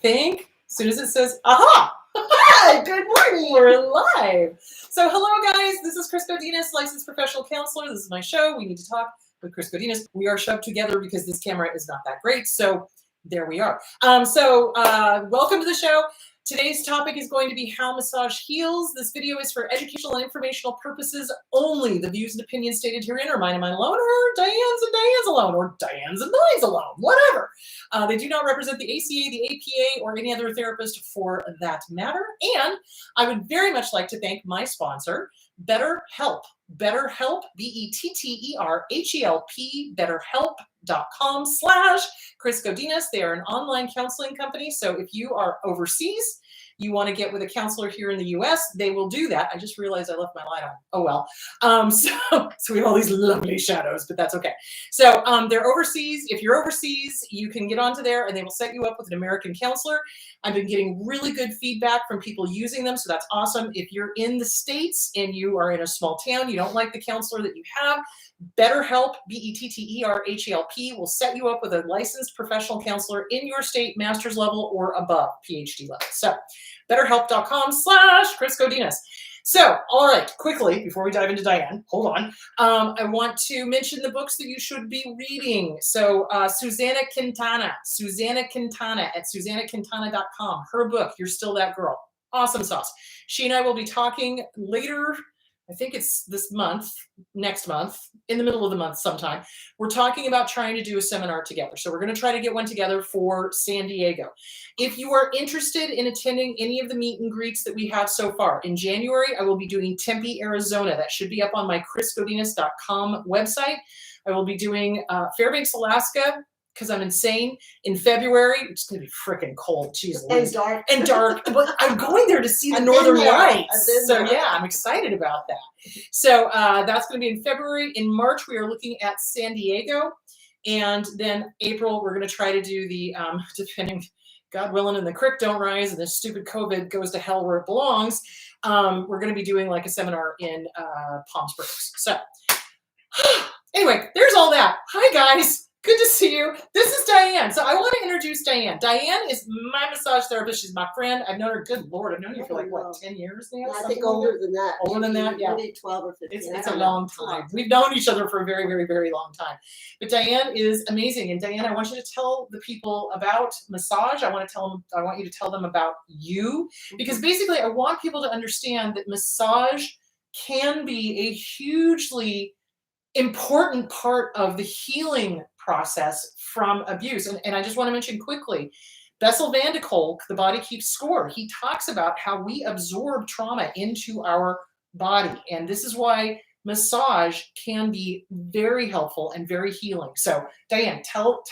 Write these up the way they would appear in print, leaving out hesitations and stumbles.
think as soon as it says, aha! Hi, good morning. We're live. So hello guys, this is Chris Godinez, licensed professional counselor. This is my show. We need to talk with Chris Godinez. We are shoved together because this camera is not that great. So there we are. Welcome to the show. Today's topic is going to be how massage heals. This video is for educational and informational purposes only. The views and opinions stated herein are mine and mine alone, or Diane's and Diane's alone, or Diane's and mine's alone, whatever. They do not represent the ACA, the APA, or any other therapist for that matter. And I would very much like to thank my sponsor, BetterHelp. BetterHelp, BetterHelp, BetterHelp.com/Chris Godinez. They are an online counseling company. So if you are overseas, you want to get with a counselor here in the US, they will do that. I just realized I left my light on. Oh, well. So we have all these lovely shadows, but that's okay. So they're overseas. If you're overseas, you can get onto there and they will set you up with an American counselor. I've been getting really good feedback from people using them, so that's awesome. If you're in the States and you are in a small town, you don't like the counselor that you have, BetterHelp, BetterHelp, will set you up with a licensed professional counselor in your state, master's level or above, PhD level. So BetterHelp.com/Chris Godinez. So, all right, quickly, before we dive into Diane, hold on. I want to mention the books that you should be reading. So Susanna Quintana at SusannaQuintana.com. Her book, You're Still That Girl. Awesome sauce. She and I will be talking later, I think it's this month, next month, in the middle of the month sometime. We're talking about trying to do a seminar together. So we're going to try to get one together for San Diego. If you are interested in attending any of the meet and greets that we have so far, in January, I will be doing Tempe, Arizona. That should be up on my chrisgodinez.com website. I will be doing Fairbanks, Alaska, because I'm insane, in February. It's going to be freaking cold. Jeez, And dark. And dark. But I'm going there to see the Northern Lights. So yeah, I'm excited about that. So that's going to be in February. In March, we are looking at San Diego. And then April, we're going to try to do the, depending, God willing, and the creek don't rise and this stupid COVID goes to hell where it belongs, we're going to be doing like a seminar in Palm Springs. So anyway, there's all that. Hi, guys. Good to see you. This is Diane. So I want to introduce Diane. Diane is my massage therapist. She's my friend. I've known her, good Lord, I've known you for like, what, 10 years now? Yeah, I think older than that. Older than that, yeah. Maybe 12 or 15. It's a long time. We've known each other for a very, very, very long time. But Diane is amazing. And Diane, I want you to tell the people about massage. I want you to tell them about you. Because basically I want people to understand that massage can be a hugely important part of the healing process from abuse. And I just want to mention quickly, Bessel van de Kolk, The Body Keeps Score, he talks about how we absorb trauma into our body. And this is why massage can be very helpful and very healing. So Diane, tell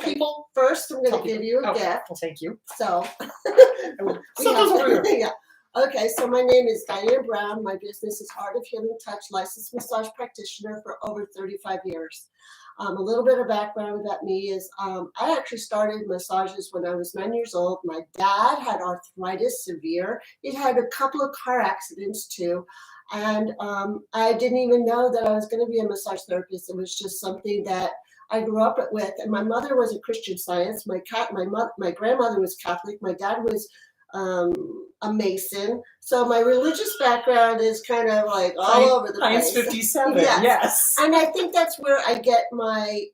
people. First, I'm going to give you a gift. Well, thank you. So, yeah. Okay, so my name is Diane Brown. My business is Art of Healing Touch, licensed massage practitioner for over 35 years. A little bit of background about me is I actually started massages when I was 9 years old. My dad had arthritis, severe. He'd had a couple of car accidents too. And I didn't even know that I was going to be a massage therapist. It was just something that I grew up with. And my mother was a Christian Science. My grandmother was Catholic. My dad was a Mason. So my religious background is kind of like all over the place. 57, yes. Yes. And I think that's where I get my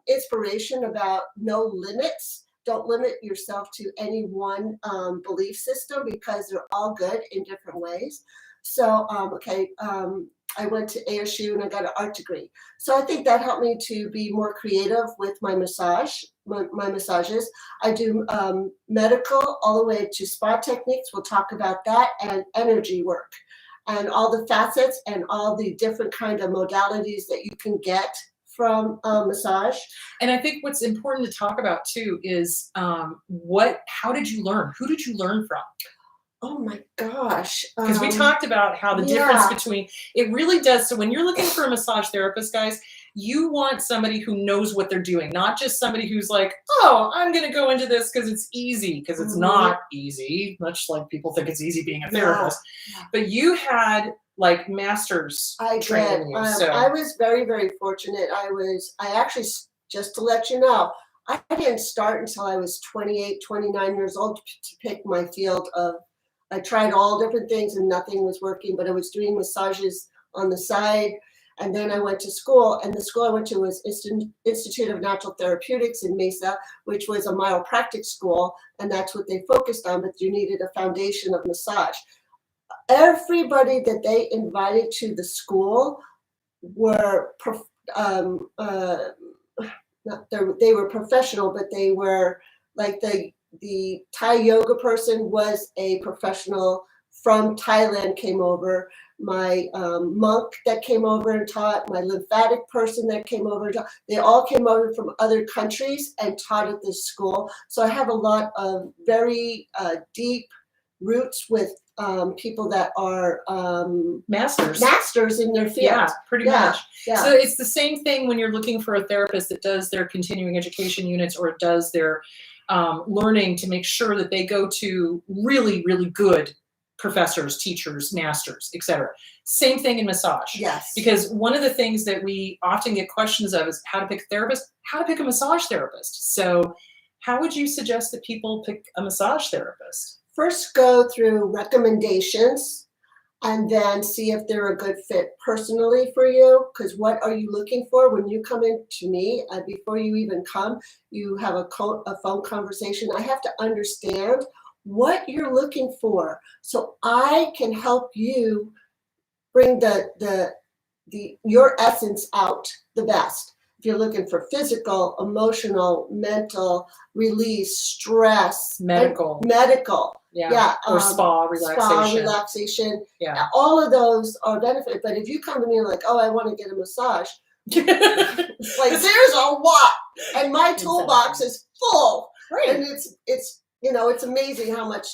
inspiration about no limits. Don't limit yourself to any one belief system because they're all good in different ways. So, I went to ASU and I got an art degree. So I think that helped me to be more creative with my massages. I do medical all the way to spa techniques. We'll talk about that, and energy work and all the facets and all the different kind of modalities that you can get from massage. And I think what's important to talk about too is how did you learn? Who did you learn from? Oh my gosh. Because we talked about how the difference between, it really does. So when you're looking for a massage therapist, guys, you want somebody who knows what they're doing, not just somebody who's like, oh, I'm going to go into this because it's easy, because it's not easy, much like people think it's easy being a therapist. Yeah. But you had like masters training you. I was very, very fortunate. I actually, just to let you know, I didn't start until I was 28, 29 years old to pick my field of, I tried all different things and nothing was working, but I was doing massages on the side. And then I went to school, and the school I went to was Institute of Natural Therapeutics in Mesa, which was a chiropractic school, and that's what they focused on, but you needed a foundation of massage. Everybody that they invited to the school were, they were professional, but they were like the Thai yoga person was a professional from Thailand, came over. My monk that came over and taught, my lymphatic person that came over and taught, they all came over from other countries and taught at this school. So I have a lot of very deep roots with people that are masters in their field. Yeah, pretty much. Yeah. So it's the same thing when you're looking for a therapist that does their continuing education units or does their learning to make sure that they go to really, really good professors, teachers, masters, etc. Same thing in massage. Yes. Because one of the things that we often get questions of is how to pick a therapist, how to pick a massage therapist. So how would you suggest that people pick a massage therapist? First, go through recommendations and then see if they're a good fit personally for you. Because what are you looking for when you come in to me? Before you even come, you have a phone conversation. I have to understand what you're looking for, so I can help you bring your essence out the best. If you're looking for physical, emotional, mental release, stress, medical, yeah, or spa relaxation, yeah, all of those are benefit. But if you come to me like, oh, I want to get a massage, like there's a lot, and my toolbox is full, right? And it's you know, it's amazing how much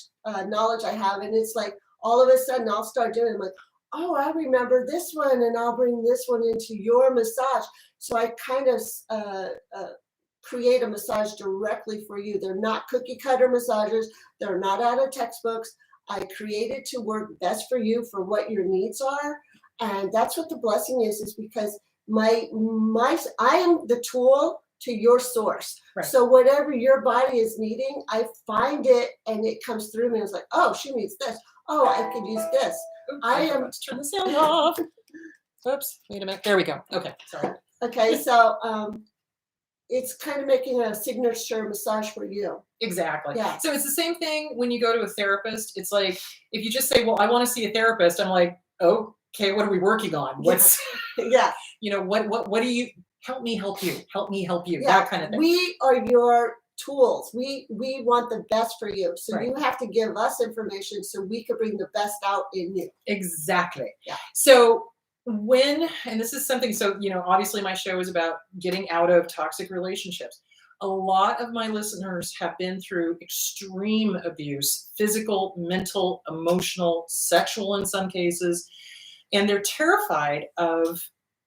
knowledge I have, and it's like all of a sudden I'll start doing it. I'm like, oh, I remember this one, and I'll bring this one into your massage. So I kind of create a massage directly for you. They're not cookie cutter massages. They're not out of textbooks. I created to work best for you for what your needs are, and that's what the blessing is because I am the tool to your source. Right. So whatever your body is needing, I find it and it comes through me. It's like, oh, she needs this. Oh, I could use this. Oops, let's turn the sound off. Oops, wait a minute. There we go. Okay, sorry. Okay, so it's kind of making a signature massage for you. Exactly. Yeah. So it's the same thing when you go to a therapist. It's like if you just say, well, I want to see a therapist, I'm like, okay, what are we working on? What's yeah. You know, what do you help me help you? Help me help you. Yeah. That kind of thing. We are your tools. We want the best for you. So Right. You have to give us information so we could bring the best out in you. Exactly. Yeah. So and this is something, so, you know, obviously my show is about getting out of toxic relationships. A lot of my listeners have been through extreme abuse, physical, mental, emotional, sexual in some cases, and they're terrified of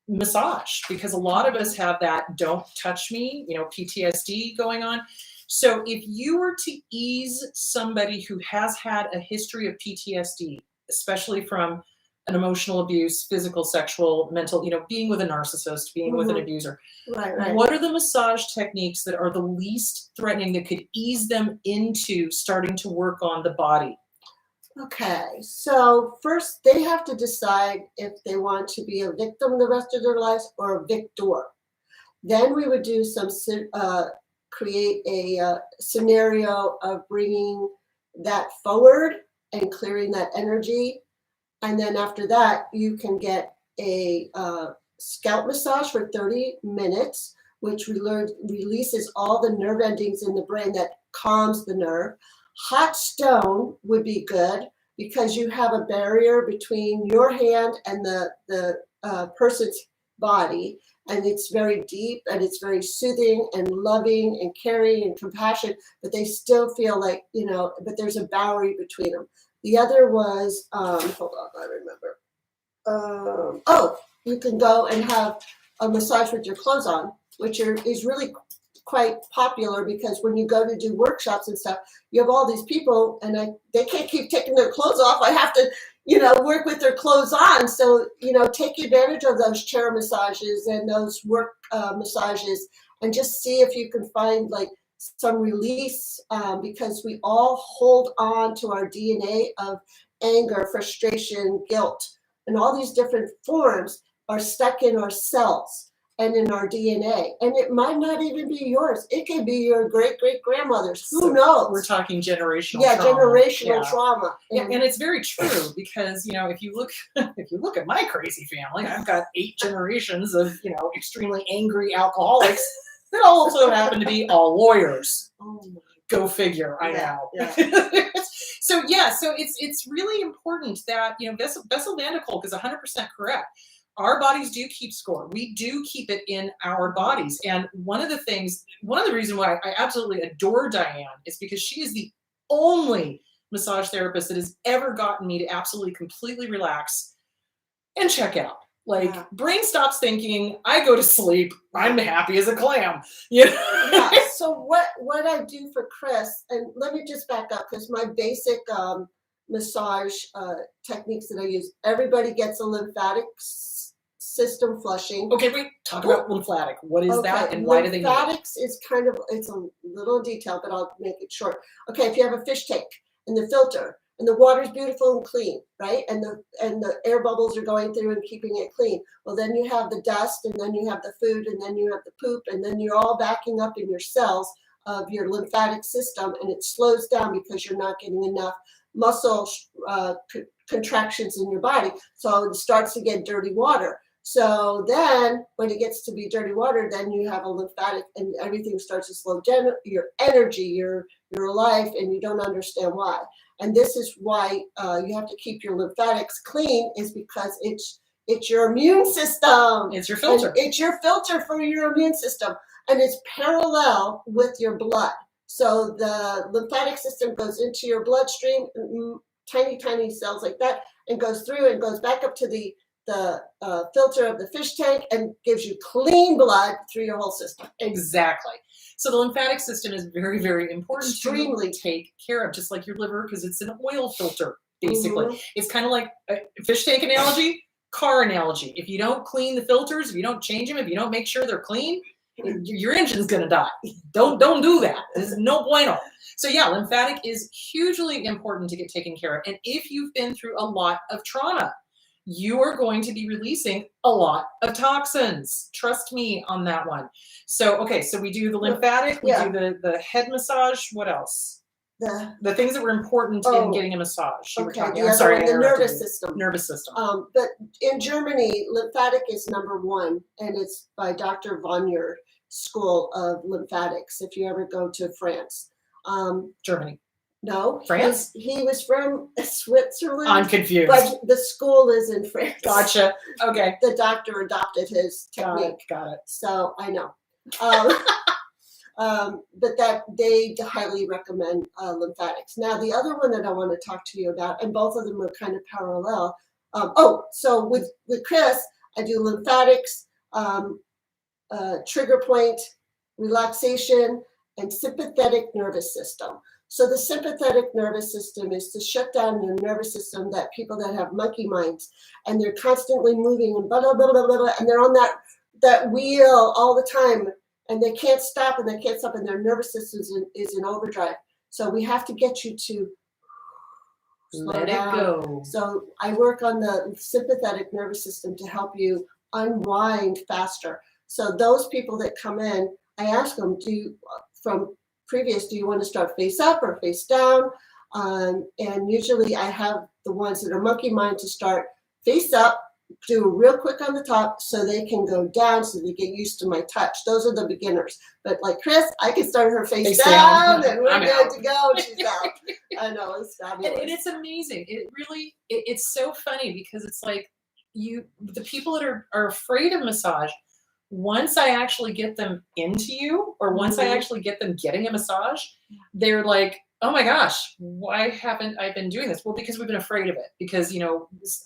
massage because a lot of us have that don't touch me, you know, PTSD going on. So if you were to ease somebody who has had a history of PTSD, especially from an emotional abuse, physical, sexual, mental, you know, being with a narcissist, being with an abuser. Right. What are the massage techniques that are the least threatening that could ease them into starting to work on the body? Okay, so first they have to decide if they want to be a victim the rest of their lives or a victor. Then we would do create a scenario of bringing that forward and clearing that energy. And then after that, you can get a scalp massage for 30 minutes, which releases all the nerve endings in the brain that calms the nerve. Hot stone would be good because you have a barrier between your hand and the person's body, and it's very deep and it's very soothing and loving and caring and compassion, but they still feel like, you know, but there's a boundary between them. The other was, hold on, I remember. You can go and have a massage with your clothes on, which is really quite popular because when you go to do workshops and stuff, you have all these people and they can't keep taking their clothes off. I have to, you know, work with their clothes on. So, you know, take advantage of those chair massages and those work massages and just see if you can find like some release, because we all hold on to our DNA of anger, frustration, guilt, and all these different forms are stuck in our cells and in our DNA. And it might not even be yours. It could be your great-great-grandmother's. Who So knows? We're talking generational Yeah, trauma. generational Yeah. trauma. Yeah, and it's very true because, you know, if you look at my crazy family, I've got 8 generations of, you know, extremely angry alcoholics that also happen to be all lawyers. Oh my. Go figure. I know. Yeah. So it's really important that, you know, Bessel van der Kolk is 100% correct. Our bodies do keep score. We do keep it in our bodies. And one of the reasons why I absolutely adore Diane is because she is the only massage therapist that has ever gotten me to absolutely completely relax and check out. Like, Yeah. brain stops thinking, I go to sleep, I'm happy as a clam. You know? Yeah. So what I do for Chris, and let me just back up because my basic massage techniques that I use, everybody gets a lymphatic system flushing. Okay, wait, talk about lymphatic. What is that and why do they need it? Lymphatics is kind of, it's a little detail, but I'll make it short. Okay, if you have a fish tank and the filter and the water's beautiful and clean, right? And the air bubbles are going through and keeping it clean. Well, then you have the dust, and then you have the food, and then you have the poop, and then you're all backing up in your cells of your lymphatic system, and it slows down because you're not getting enough muscle contractions in your body. So it starts to get dirty water. So then when it gets to be dirty water, then you have a lymphatic and everything starts to slow down, your energy, your life, and you don't understand why. And this is why you have to keep your lymphatics clean, is because it's your immune system. It's your filter. And it's your filter for your immune system. And it's parallel with your blood. So the lymphatic system goes into your bloodstream, tiny, tiny cells like that, and goes through and goes back up to the filter of the fish tank and gives you clean blood through your whole system. Exactly. So the lymphatic system is very, very important Extremely. to take care of, just like your liver, because it's an oil filter, basically. Mhm. It's kind of like a fish tank analogy, car analogy. If you don't clean the filters, if you don't change them, if you don't make sure they're clean, your engine's gonna die. Don't do that. There's no bueno. So yeah, lymphatic is hugely important to get taken care of. And if you've been through a lot of trauma, you are going to be releasing a lot of toxins. Trust me on that one. So, okay, so we do the lymphatic, we do the head massage. What else? The things that were important in getting a massage. You were talking. I'm sorry, the nervous system. Nervous system. But in Germany, lymphatic is #1, and it's by Dr. Vonyer School of Lymphatics. If you ever go to France, Germany. No, France. He was from Switzerland. I'm confused. But the school is in France. Gotcha. Okay. The doctor adopted his technique. Got it. So I know. But that they highly recommend lymphatics. Now, the other one that I want to talk to you about, and both of them are kind of parallel. So with Chris, I do lymphatics, trigger point, relaxation, and sympathetic nervous system. So the sympathetic nervous system is to shut down your nervous system, that people that have monkey minds, and they're constantly moving and blah, blah, blah, blah, blah, and they're on that wheel all the time, and they can't stop and they can't stop, and their nervous system is in overdrive. So we have to get you to let it go. So I work on the sympathetic nervous system to help you unwind faster. So those people that come in, I ask them, do you want to start face up or face down? And usually I have the ones that are monkey mind to start face up, do real quick on the top so they can go down so they get used to my touch. Those are the beginners. But like Chris, I can start her face down and we're good to go. She's out. I know, it's fabulous. And it's amazing. It's so funny because it's like the people that are afraid of massage, once I actually get them into you, or once I actually get them getting a massage, they're like, oh my gosh, why haven't I been doing this? Well, because we've been afraid of it. Because,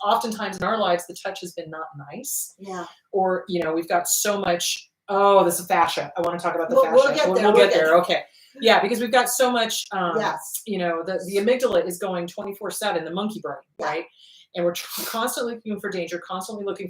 oftentimes in our lives, the touch has been not nice. Yeah. Or, we've got so much, this is fascia. I want to talk about the fascia. We'll get there. Okay. Yeah, because we've got so much, yes. the amygdala is going 24/7, the monkey brain, right? and we're constantly looking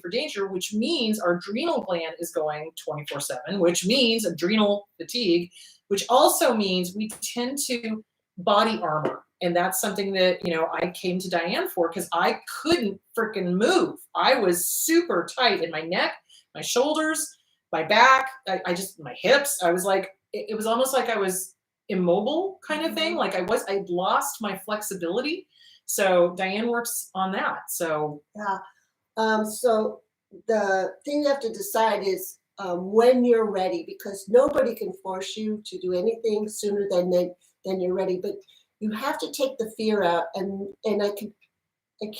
for danger, which means our adrenal gland is going 24/7, which means adrenal fatigue, which also means we tend to body armor. And that's something that, I came to Diane for, because I couldn't freaking move. I was super tight in my neck, my shoulders, my back, my hips. I was like, it was almost like I was immobile kind of thing. Like I'd lost my flexibility. So Diane works on that. So Yeah. So the thing you have to decide is when you're ready, because nobody can force you to do anything sooner than you're ready. But you have to take the fear out, and I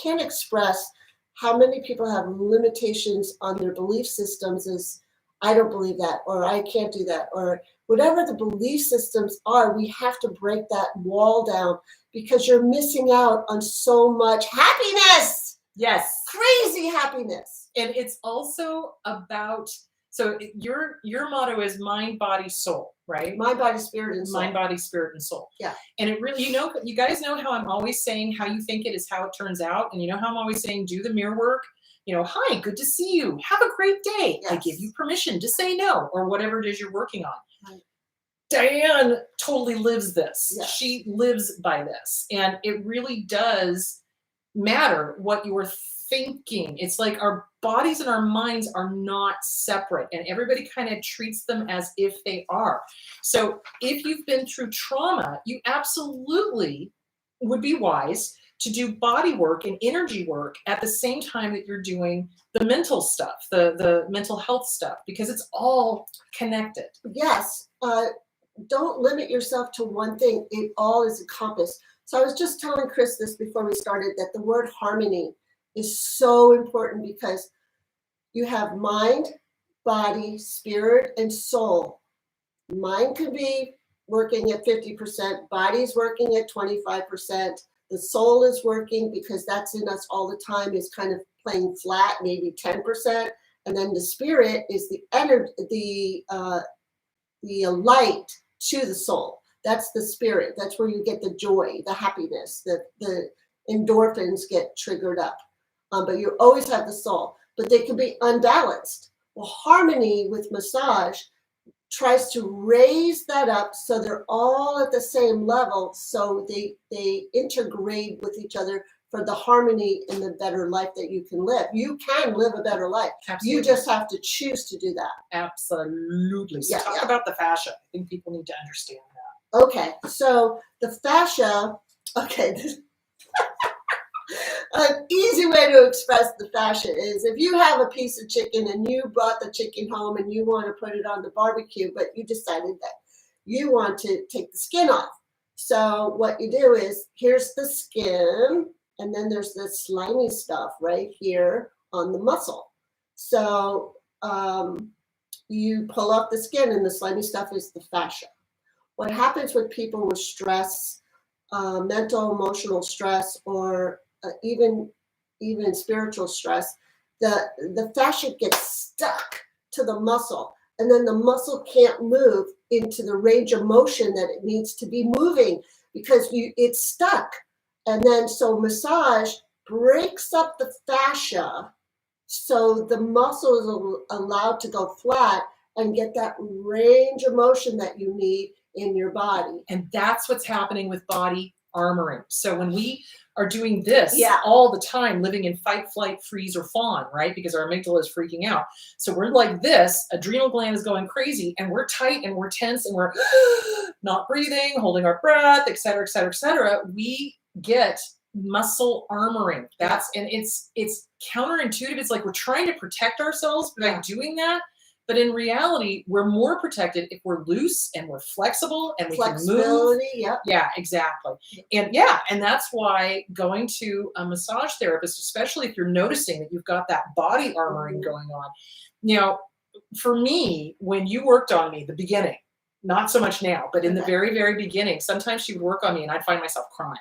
can't express how many people have limitations on their belief systems. Is I don't believe that, or I can't do that, or whatever the belief systems are. We have to break that wall down, because you're missing out on so much happiness. yes. Crazy happiness. And it's also about, so your motto is mind, body, soul, right? Mind, body, spirit, and soul. Mind, body, spirit, and soul. Yeah. And it really, you guys know how I'm always saying how you think it is how it turns out. And you know how I'm always saying, do the mirror work. Hi, good to see you. Have a great day. Yes. I give you permission to say no, or whatever it is you're working on. Right. Diane totally lives this. Yes. She lives by this. And it really does matter what you're thinking. It's like our bodies and our minds are not separate, and everybody kind of treats them as if they are. So if you've been through trauma, you absolutely would be wise to do body work and energy work at the same time that you're doing the mental stuff, the mental health stuff, because it's all connected. Yes. Don't limit yourself to one thing. It all is encompassed. So I was just telling Chris this before we started, that the word harmony is so important, because you have mind, body, spirit, and soul. Mind could be working at 50%, body's working at 25%, the soul is working, because that's in us all the time, is kind of playing flat, maybe 10%, and then the spirit is the energy, the light to the soul. That's the spirit. That's where you get the joy, the happiness, the endorphins get triggered up. But you always have the soul, but they can be unbalanced. Well, harmony with massage tries to raise that up so they're all at the same level, so they integrate with each other for the harmony and the better life that you can live. You can live a better life. Absolutely. You just have to choose to do that. Absolutely. So Yeah, talk yeah. about the fascia. I think people need to understand that. Okay, so the fascia, an easy way to express the fascia is, if you have a piece of chicken and you brought the chicken home and you want to put it on the barbecue, but you decided that you want to take the skin off. So what you do is, here's the skin, and then there's the slimy stuff right here on the muscle. So you pull off the skin, and the slimy stuff is the fascia. What happens with people with stress, mental, emotional stress, or even spiritual stress, the fascia gets stuck to the muscle, and then the muscle can't move into the range of motion that it needs to be moving, because it's stuck. And then so massage breaks up the fascia, so the muscle is allowed to go flat and get that range of motion that you need in your body. And that's what's happening with body armoring. So when we are doing this Yeah. all the time, living in fight, flight, freeze, or fawn, right? Because our amygdala is freaking out. So we're like this, adrenal gland is going crazy, and we're tight and we're tense and we're not breathing, holding our breath, et cetera, et cetera, et cetera. We get muscle armoring. And it's counterintuitive. It's like we're trying to protect ourselves by doing that. But in reality, we're more protected if we're loose and we're flexible and we can move. Flexibility, yep. Yeah, exactly. And that's why going to a massage therapist, especially if you're noticing that you've got that body armoring going on. For me, when you worked on me, the beginning, not so much now, but in the very, very beginning, sometimes she would work on me and I'd find myself crying.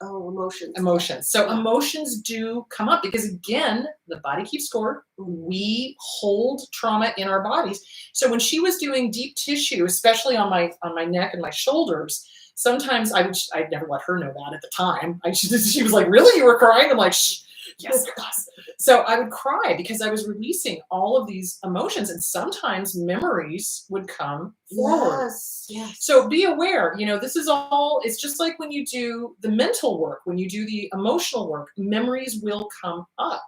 Oh, emotions. Emotions. So emotions do come up because, again, the body keeps score. We hold trauma in our bodies. So when she was doing deep tissue, especially on my neck and my shoulders, sometimes I'd never let her know that at the time. She was like, "Really, you were crying?" I'm like, "Shh." Yes, yes. So I would cry because I was releasing all of these emotions, and sometimes memories would come forward. Yes, yes. So be aware, this is all, it's just like when you do the mental work, when you do the emotional work, memories will come up.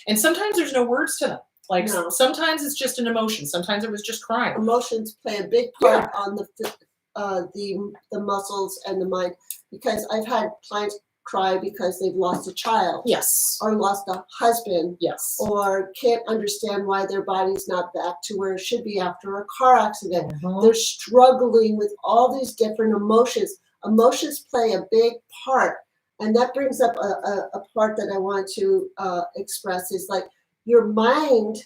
And sometimes there's no words to them. Like No. sometimes it's just an emotion. Sometimes it was just crying. Emotions play a big part on the muscles and the mind, because I've had clients cry because they've lost a child. Yes. Or lost a husband. Yes. Or can't understand why their body's not back to where it should be after a car accident. Mhm. They're struggling with all these different emotions. Emotions play a big part. And that brings up a part that I want to express is like your mind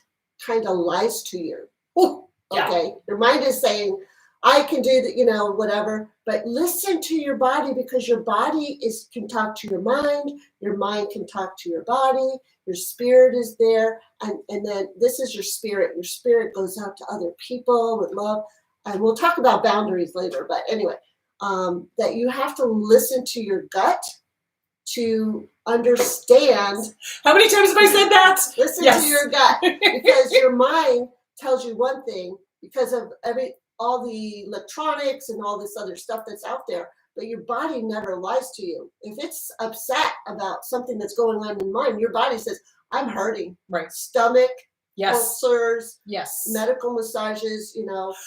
kind of lies to you. Ooh, yeah. Okay. Your mind is saying, I can do that, whatever, but listen to your body, because your body can talk to your mind can talk to your body, your spirit is there. And then this is your spirit. Your spirit goes out to other people with love. And we'll talk about boundaries later, but anyway, that you have to listen to your gut to understand. How many times have I said that? Listen Yes. to your gut, because your mind tells you one thing because of all the electronics and all this other stuff that's out there, but your body never lies to you. If it's upset about something that's going on in mind, your body says, I'm hurting. Right. Stomach, Yes. ulcers, Yes. medical massages,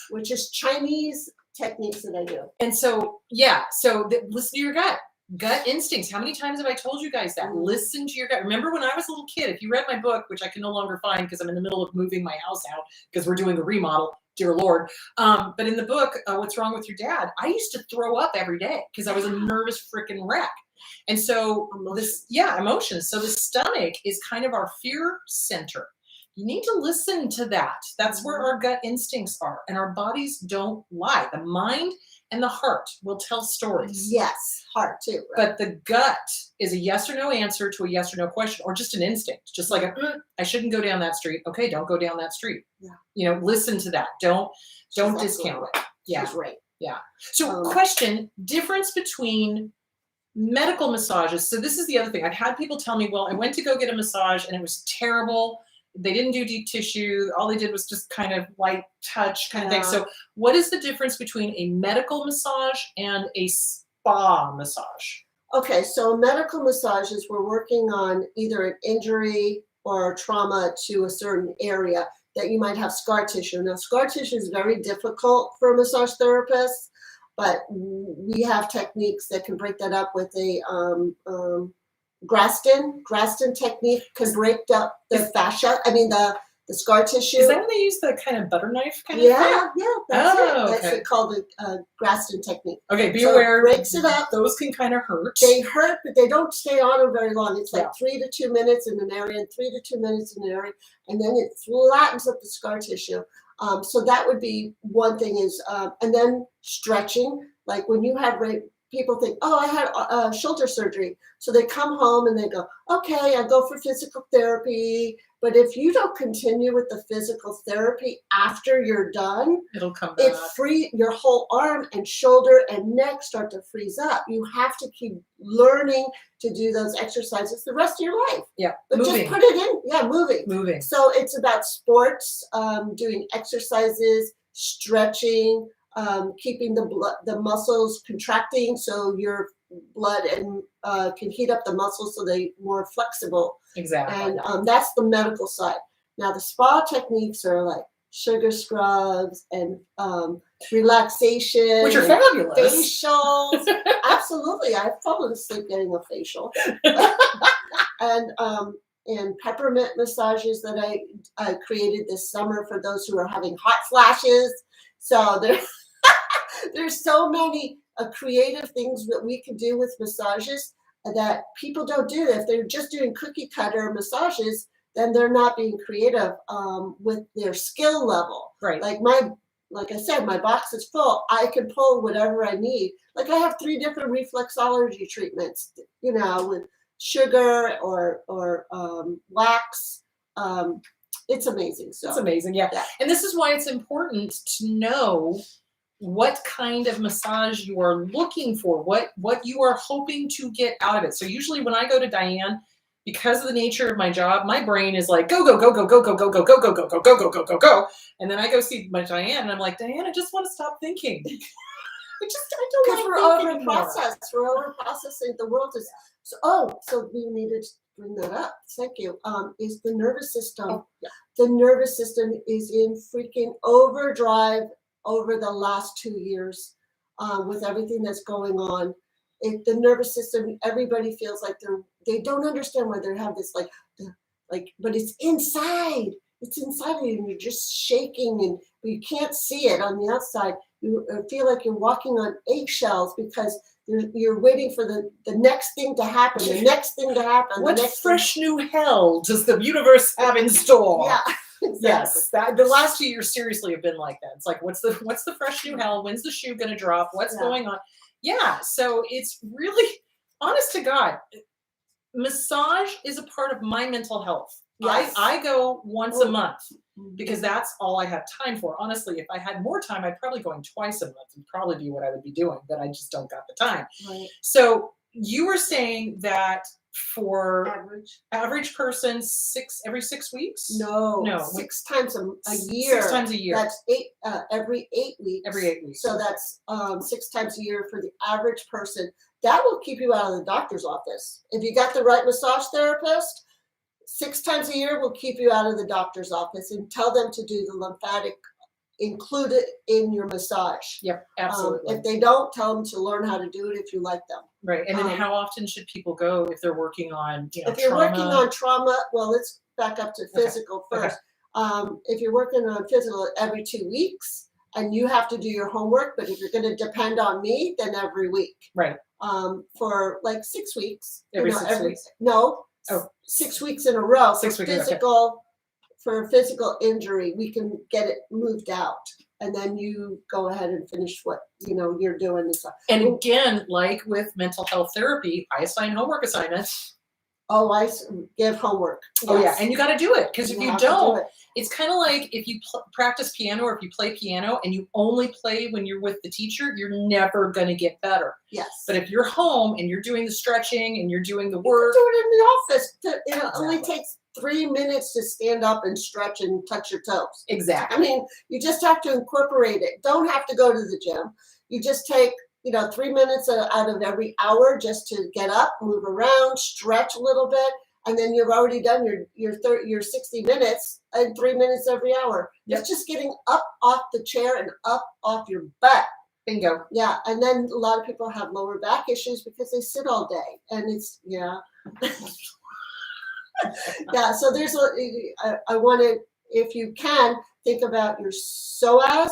which is Chinese techniques that I do. And so, listen to your gut instincts. How many times have I told you guys that? Listen to your gut. Remember when I was a little kid, if you read my book, which I can no longer find because I'm in the middle of moving my house out because we're doing a remodel, dear Lord. But in the book, What's Wrong with Your Dad? I used to throw up every day because I was a nervous freaking wreck. And so emotions. So the stomach is kind of our fear center. You need to listen to that. That's where our gut instincts are. And our bodies don't lie. The mind and the heart will tell stories. Yes, heart too. Right? But the gut is a yes or no answer to a yes or no question, or just an instinct. Just like I shouldn't go down that street. Okay, don't go down that street. Yeah. Listen to that. Don't discount it. Yeah. She's right. Yeah. So question, difference between medical massages. So this is the other thing. I've had people tell me, well, I went to go get a massage and it was terrible. They didn't do deep tissue. All they did was just kind of light touch kind of thing. So what is the difference between a medical massage and a spa massage? Okay, so medical massages, we're working on either an injury or trauma to a certain area that you might have scar tissue. Now, scar tissue is very difficult for a massage therapist, but we have techniques that can break that up with a Graston technique can break up the fascia. I mean the scar tissue. Is that when they use the kind of butter knife kind of thing? Yeah, that's it. Okay. That's called a Graston technique. Okay, be aware. It breaks it up. Those can kind of hurt. They hurt, but they don't stay on them very long. It's like 3 to 2 minutes in an area and 3 to 2 minutes in an area, and then it flattens up the scar tissue. So that would be one thing is, and then stretching. Like when you have people think, oh, I had shoulder surgery. So they come home and they go, okay, I go for physical therapy. But if you don't continue with the physical therapy after you're done, it'll come back. Your whole arm and shoulder and neck start to freeze up. You have to keep learning to do those exercises the rest of your life. Yeah, but moving. Just put it in. Yeah, moving. So it's about sports, doing exercises, stretching, keeping the muscles contracting so your blood and can heat up the muscles so they're more flexible. Exactly. And that's the medical side. Now the spa techniques are like sugar scrubs and relaxation, which are fabulous. Facials. Absolutely, I've fallen asleep getting a facial. And peppermint massages that I created this summer for those who are having hot flashes. So there's so many creative things that we can do with massages that people don't do. If they're just doing cookie cutter massages, then they're not being creative with their skill level. Right. Like I said, my box is full. I can pull whatever I need. Like I have 3 different reflexology treatments, with sugar or wax. It's amazing. So it's amazing. Yeah. And this is why it's important to know what kind of massage you are looking for, what you are hoping to get out of it. So usually when I go to Diane, because of the nature of my job, my brain is like, go, go, go, go, go, go, go, go, go, go, go, go, go, go, go, go, go. And then I go see my Diane and I'm like, Diane, I just want to stop thinking. I don't Because like we're thinking over anymore. processed. We're over processing. The world is so we needed to bring that up. Thank you. Is the nervous system. Oh, yeah. The nervous system is in freaking overdrive over the last 2 years with everything that's going on. The nervous system, everybody feels like they don't understand why they have this but it's inside. It's inside of you, and you're just shaking, and you can't see it on the outside. You feel like you're walking on eggshells because you're waiting for the next thing to happen, the next thing to happen. What fresh new hell does the universe have in store? Yeah, exactly. Yes, the last 2 years seriously have been like that. It's like, what's the fresh new hell? When's the shoe gonna drop? What's going on? Yeah, so it's really, honest to God, massage is a part of my mental health. Yes. I go once a month because that's all I have time for. Honestly, if I had more time, I'd probably going twice a month would probably be what I would be doing, but I just don't got the time. Right. So you were saying that for average person every 6 weeks? No, 6 times a year. 6 times a year. That's every 8 weeks. Every 8 weeks. So that's 6 times a year for the average person. That will keep you out of the doctor's office. If you got the right massage therapist, 6 times a year will keep you out of the doctor's office, and tell them to do the lymphatic included in your massage. Yep, absolutely. If they don't, tell them to learn how to do it if you like them. Right. And then how often should people go if they're working on, if you're working on trauma, well, let's back up to physical first. If you're working on physical, every 2 weeks, and you have to do your homework, but if you're going to depend on me, then every week. Right. For like 6 weeks. Every 6 weeks? No. Oh. 6 weeks in a row. 6 weeks. Physical, for physical injury, we can get it moved out, and then you go ahead and finish what you're doing and stuff. And again, like with mental health therapy, I assign homework assignments. Oh, I give homework. Yes. Oh yeah, and you got to do it, because if you don't, do it's kind of like if you practice piano, or if you play piano and you only play when you're with the teacher, you're never going to get better. Yes. But if you're home and you're doing the stretching and you're doing the work, you can do it in the office. It only takes 3 minutes to stand up and stretch and touch your toes. Exactly. I mean, you just have to incorporate it. Don't have to go to the gym. You just take 3 minutes out of every hour just to get up, move around, stretch a little bit, and then you've already done your 60 minutes and 3 minutes every hour. Yep. It's just getting up off the chair and up off your butt. Bingo. Yeah, and then a lot of people have lower back issues because they sit all day, and it's yeah. So there's I want to, if you can, think about your psoas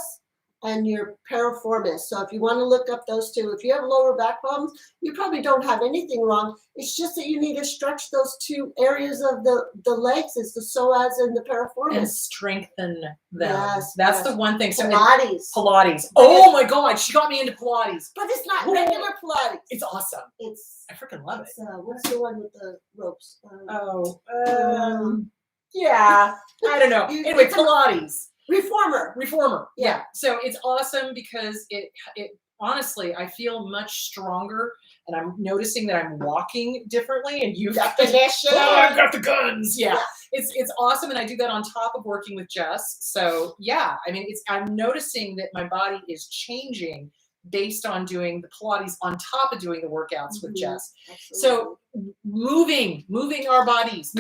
and your piriformis. So if you want to look up those two, if you have lower back problems, you probably don't have anything wrong. It's just that you need to stretch those two areas of the legs, is the psoas and the piriformis. And strengthen them. Yes, That's the one thing. So Pilates. Pilates. Oh my God, she got me into Pilates. But it's not regular Pilates. It's awesome. I freaking love it. What's the one with the ropes? Yeah, I don't know. Anyway, Pilates. Reformer. Yeah. So it's awesome because it honestly, I feel much stronger, and I'm noticing that I'm walking differently, and you've got I've got the guns. Yeah. It's awesome. And I do that on top of working with Jess. So yeah, I mean, I'm noticing that my body is changing based on doing the Pilates on top of doing the workouts with Jess. Absolutely. So moving our bodies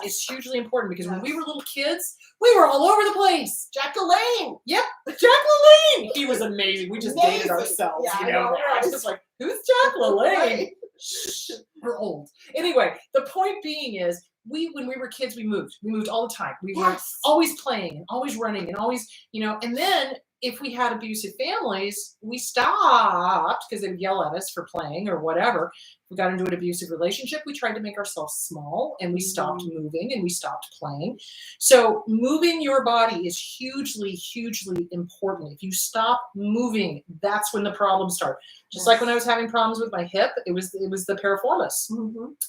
is hugely important, because when we were little kids, we were all over the place. Jack LaLanne. Yep, Jack LaLanne. He was amazing. We just dated ourselves, I know. I was just like, who's Jack LaLanne? Shh, we're old. Anyway, the point being is, when we were kids, we moved all the time. We were always playing and always running and always, and then if we had abusive families, we stopped because they would yell at us for playing or whatever. We got into an abusive relationship. We tried to make ourselves small, and we stopped moving, and we stopped playing. So moving your body is hugely, hugely important. If you stop moving, that's when the problems start. Just like when I was having problems with my hip, it was the piriformis,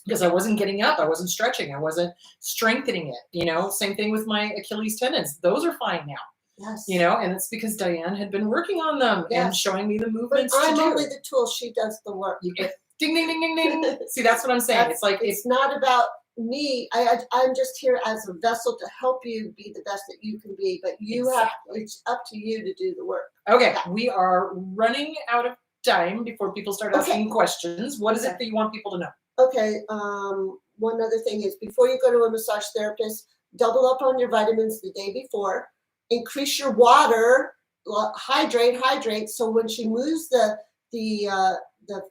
because I wasn't getting up, I wasn't stretching, I wasn't strengthening it. Same thing with my Achilles tendons. Those are fine now. Yes. And it's because Diane had been working on them and showing me the movements. But I'm only the tool. She does the work. Ding, ding, ding, ding, ding. See, that's what I'm saying. It's like, it's not about me. I'm just here as a vessel to help you be the best that you can be, but you have, it's up to you to do the work. okay, Yeah. we are running out of time before people start asking questions. What is it that you want people to know? Okay, one other thing is before you go to a massage therapist, double up on your vitamins the day before, increase your water, hydrate. So when she moves the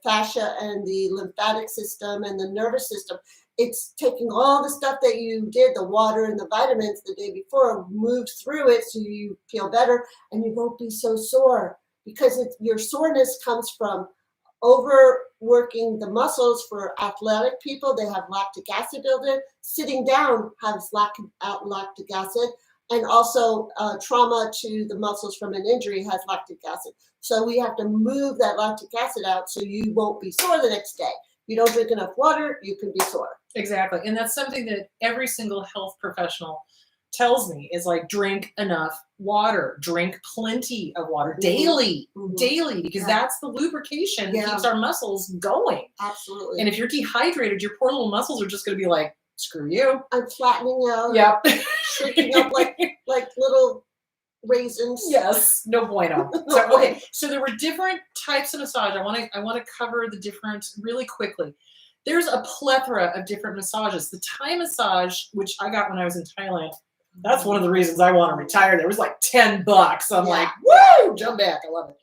fascia and the lymphatic system and the nervous system, it's taking all the stuff that you did, the water and the vitamins the day before, moved through it so you feel better and you won't be so sore, because your soreness comes from overworking the muscles. For athletic people, they have lactic acid buildup. Sitting down has lactic acid, and also trauma to the muscles from an injury has lactic acid. So we have to move that lactic acid out so you won't be sore the next day. You don't drink enough water, you can be sore. Exactly. And that's something that every single health professional tells me is like, drink enough water, drink plenty of water daily, because that's the lubrication that keeps our muscles going. Absolutely. And if you're dehydrated, your poor little muscles are just going to be like, screw you. I'm flattening out. Yep. Shrinking up like little raisins. Yes, no bueno. So, okay, so there were different types of massage. I want to cover the different really quickly. There's a plethora of different massages. The Thai massage, which I got when I was in Thailand, that's one of the reasons I want to retire. There was like $10. I'm like, woo, jump back. I love it.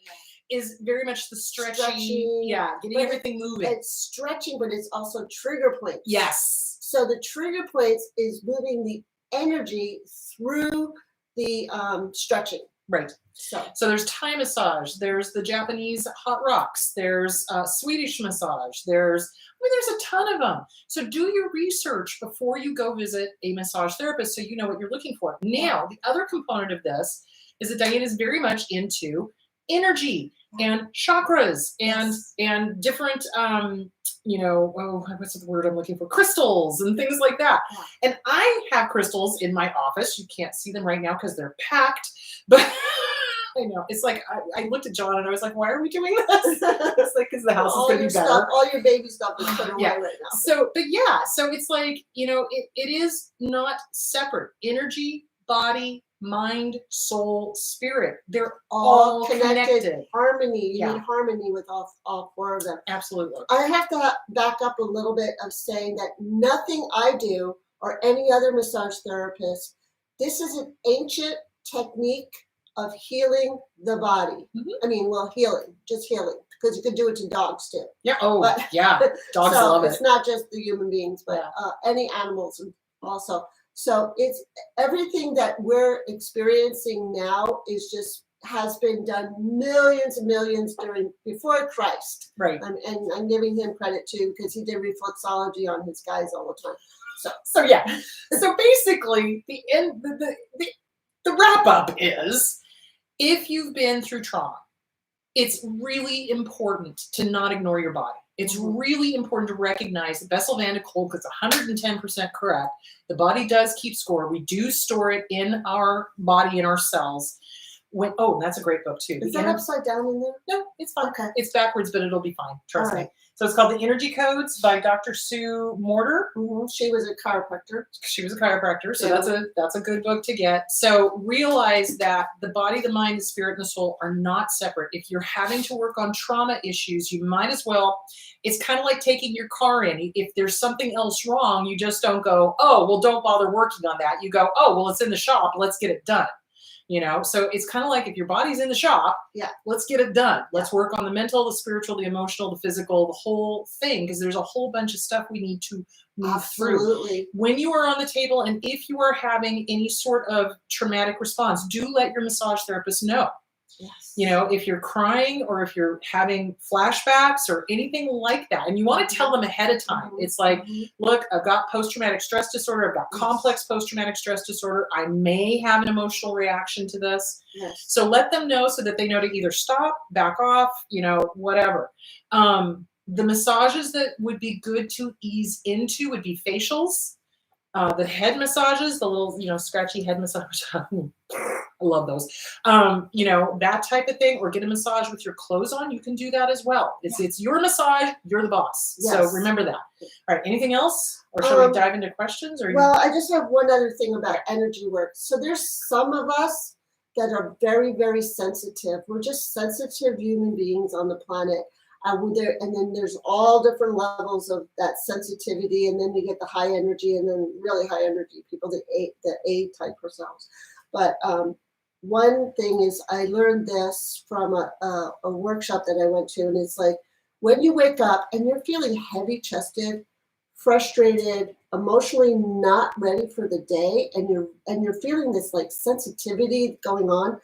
Is very much the stretching, getting everything moving. It's stretching, but it's also trigger points. Yes. So the trigger points is moving the energy through the stretching. Right. So there's Thai massage. There's the Japanese hot rocks. There's Swedish massage. There's a ton of them. So do your research before you go visit a massage therapist so you know what you're looking for. Now, the other component of this is that Diane is very much into energy and chakras and different what's the word I'm looking for? Crystals and things like that. And I have crystals in my office. You can't see them right now because they're packed, but I know. It's like, I looked at John and I was like, why are we doing this? It's like, because the house is going to be better. All your baby stuff is put away right now. So it's like, it is not separate. Energy, body, mind, soul, spirit. They're all connected. Harmony. You need harmony with all four of them. Absolutely. I have to back up a little bit of saying that nothing I do or any other massage therapist, this is an ancient technique of healing the body. I mean, just healing, because you can do it to dogs too. Yeah. Dogs love it. It's not just the human beings, but any animals also. So it's everything that we're experiencing now has been done millions and millions before Christ. Right. And I'm giving him credit too, because he did reflexology on his guys all the time. So basically the wrap up is, if you've been through trauma, it's really important to not ignore your body. It's really important to recognize that Bessel van de Kolk is 110% correct. The body does keep score. We do store it in our body, in our cells. That's a great book too. Is that upside down in there? No, it's fine. Okay. It's backwards, but it'll be fine. Trust me. So it's called The Energy Codes by Dr. Sue Morter. She was a chiropractor. So that's a good book to get. So realize that the body, the mind, the spirit, and the soul are not separate. If you're having to work on trauma issues, you might as well. It's kind of like taking your car in. If there's something else wrong, you just don't go, oh, well, don't bother working on that. You go, oh, well, it's in the shop. Let's get it done. So it's kind of like, if your body's in the shop, let's get it done. Let's work on the mental, the spiritual, the emotional, the physical, the whole thing, because there's a whole bunch of stuff we need to move through. When you are on the table, and if you are having any sort of traumatic response, do let your massage therapist know. If you're crying or if you're having flashbacks or anything like that, and you want to tell them ahead of time. It's like, look, I've got post-traumatic stress disorder. I've got complex post-traumatic stress disorder. I may have an emotional reaction to this. So let them know, so that they know to either stop, back off, whatever. The massages that would be good to ease into would be facials, The head massages, the little, scratchy head massage. I love those. That type of thing, or get a massage with your clothes on. You can do that as well. It's your massage. You're the boss. So Yes. remember that. All right. Anything else, or shall we dive into questions? Or well, I just have one other thing about energy work. So there's some of us that are very, very sensitive. We're just sensitive human beings on the planet. And then there's all different levels of that sensitivity, and then you get the high energy, and then really high energy people, the A type ourselves. But one thing is, I learned this from a workshop that I went to, and it's like when you wake up and you're feeling heavy chested, frustrated, emotionally not ready for the day, and you're feeling this like sensitivity going on.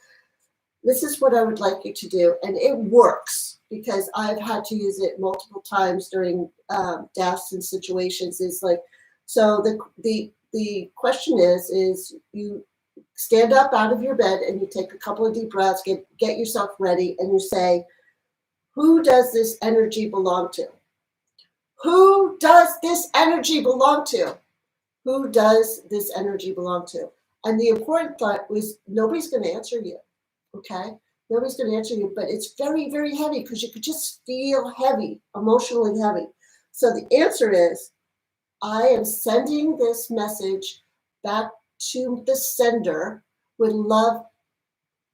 This is what I would like you to do, and it works because I've had to use it multiple times during deaths and situations. Is like, so the question is you stand up out of your bed and you take a couple of deep breaths, get yourself ready, and you say, who does this energy belong to? Who does this energy belong to? Who does this energy belong to? And the important thought was nobody's going to answer you. Okay? Nobody's going to answer you, but it's very, very heavy because you could just feel heavy, emotionally heavy. So the answer is, I am sending this message back to the sender with love,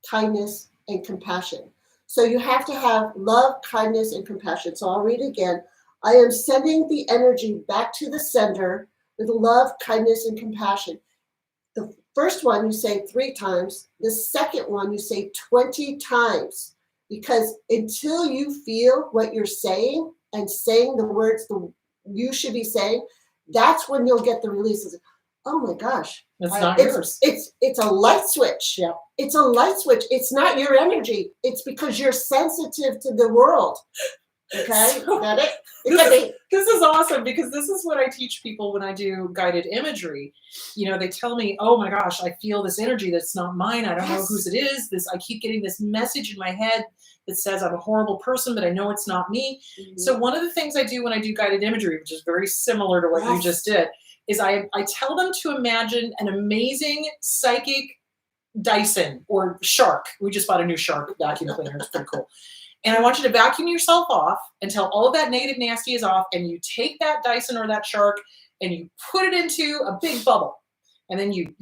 kindness, and compassion. So you have to have love, kindness, and compassion. So I'll read it again. I am sending the energy back to the sender with love, kindness, and compassion. The first one you say 3 times. The second one you say 20 times. Because until you feel what you're saying and saying the words you should be saying, that's when you'll get the releases. Oh my gosh. It's not yours. It's a light switch. Yeah. It's a light switch. It's not your energy. It's because you're sensitive to the world. Okay? So, got it? This is awesome because this is what I teach people when I do guided imagery. They tell me, oh my gosh, I feel this energy that's not mine. I don't know whose it is. I keep getting this message in my head that says I'm a horrible person, but I know it's not me. Mm-hmm. So one of the things I do when I do guided imagery, which is very similar to what you just did, is I tell them to imagine an amazing psychic Dyson or shark. We just bought a new shark vacuum cleaner. It's pretty cool. And I want you to vacuum yourself off until all of that negative nasty is off, and you take that Dyson or that shark and you put it into a big bubble. And then you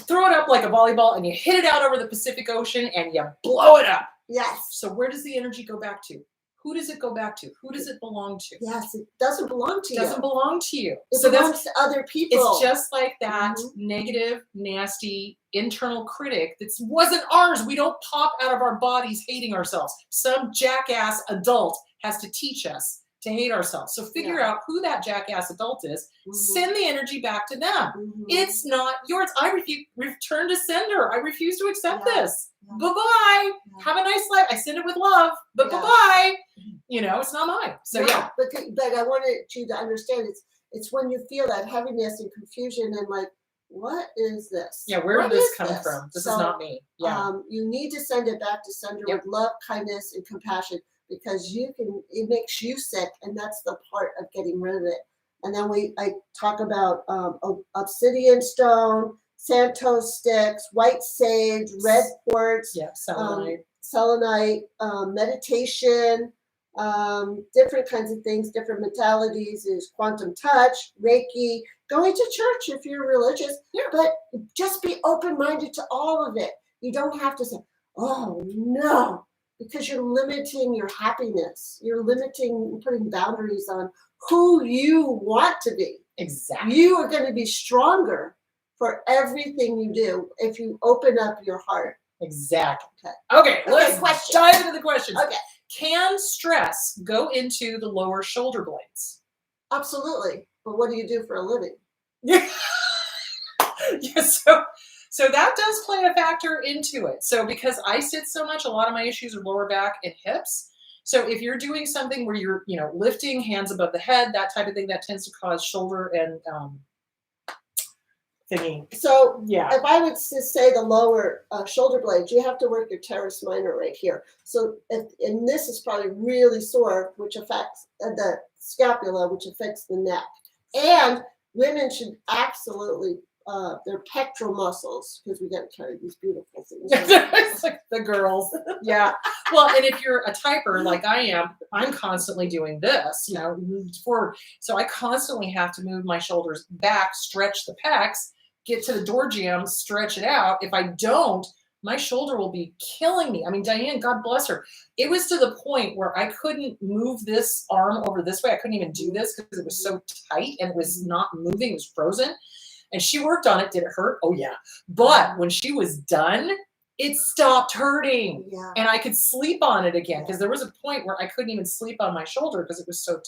throw it up like a volleyball and you hit it out over the Pacific Ocean and you blow it up. Yes. So where does the energy go back to? Who does it go back to? Who does it belong to? Yes, it doesn't belong to you. It doesn't belong to you. It belongs to other people. It's just like that negative, nasty, internal critic that wasn't ours. We don't pop out of our bodies hating ourselves. Some jackass adult has to teach us to hate ourselves. So figure out who that jackass adult is. Send the energy back to them. It's not yours. I return to sender. I refuse to accept this. Bye-bye. Have a nice life. I send it with love, but bye-bye. It's not mine. So But I wanted you to understand it's when you feel that heaviness and confusion and like, what is this? Yeah, where did this come from? This is not me. Yeah. You need to send it back to sender with love, kindness, and compassion, because it makes you sick, and that's the part of getting rid of it. And then I talk about obsidian stone, Santos sticks, white sage, red quartz, selenite, meditation, different kinds of things, different modalities is quantum touch, Reiki, going to church if you're religious, but just be open-minded to all of it. You don't have to say, oh no, because you're limiting your happiness. You're putting boundaries on who you want to be. Exactly. You are going to be stronger for everything you do if you open up your heart. Exactly. Okay, let's dive into the questions. Okay. Can stress go into the lower shoulder blades? Absolutely. But what do you do for a living? Yeah. So that does play a factor into it. So because I sit so much, a lot of my issues are lower back and hips. So if you're doing something where you're, lifting hands above the head, that type of thing, that tends to cause shoulder and thingy. So if I would say the lower shoulder blades, you have to work your teres minor right here. So and this is probably really sore, which affects the scapula, which affects the neck. And women should absolutely, their pectoral muscles, because we got to carry these beautiful things. It's like the girls. Yeah. Well, and if you're a typer like I am, I'm constantly doing this, moved forward. So I constantly have to move my shoulders back, stretch the pecs, get to the door jamb, stretch it out. If I don't, my shoulder will be killing me. I mean, Diane, God bless her. It was to the point where I couldn't move this arm over this way. I couldn't even do this because it was so tight and it was not moving. It was frozen. And she worked on it. Did it hurt? Oh, yeah. But when she was done, it stopped hurting. Yeah. And I could sleep on it again because there was a point where I couldn't even sleep on my shoulder because it was so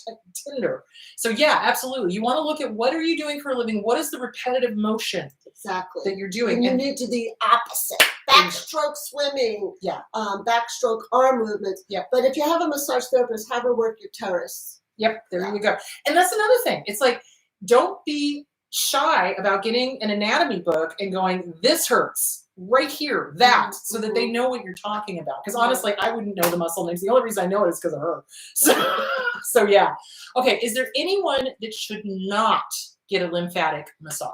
tender. So, yeah, absolutely. You want to look at what are you doing for a living? What is the repetitive motion Exactly that you're doing? And you need to do the opposite. Backstroke swimming. Yeah. Backstroke arm movements. Yeah. But if you have a massage therapist, have her work your teres. Yep. There you go. And that's another thing. It's like, don't be shy about getting an anatomy book and going, this hurts right here, that, so that they know what you're talking about. Because honestly, I wouldn't know the muscle names. The only reason I know it is because of her. So yeah. Okay. Is there anyone that should not get a lymphatic massage?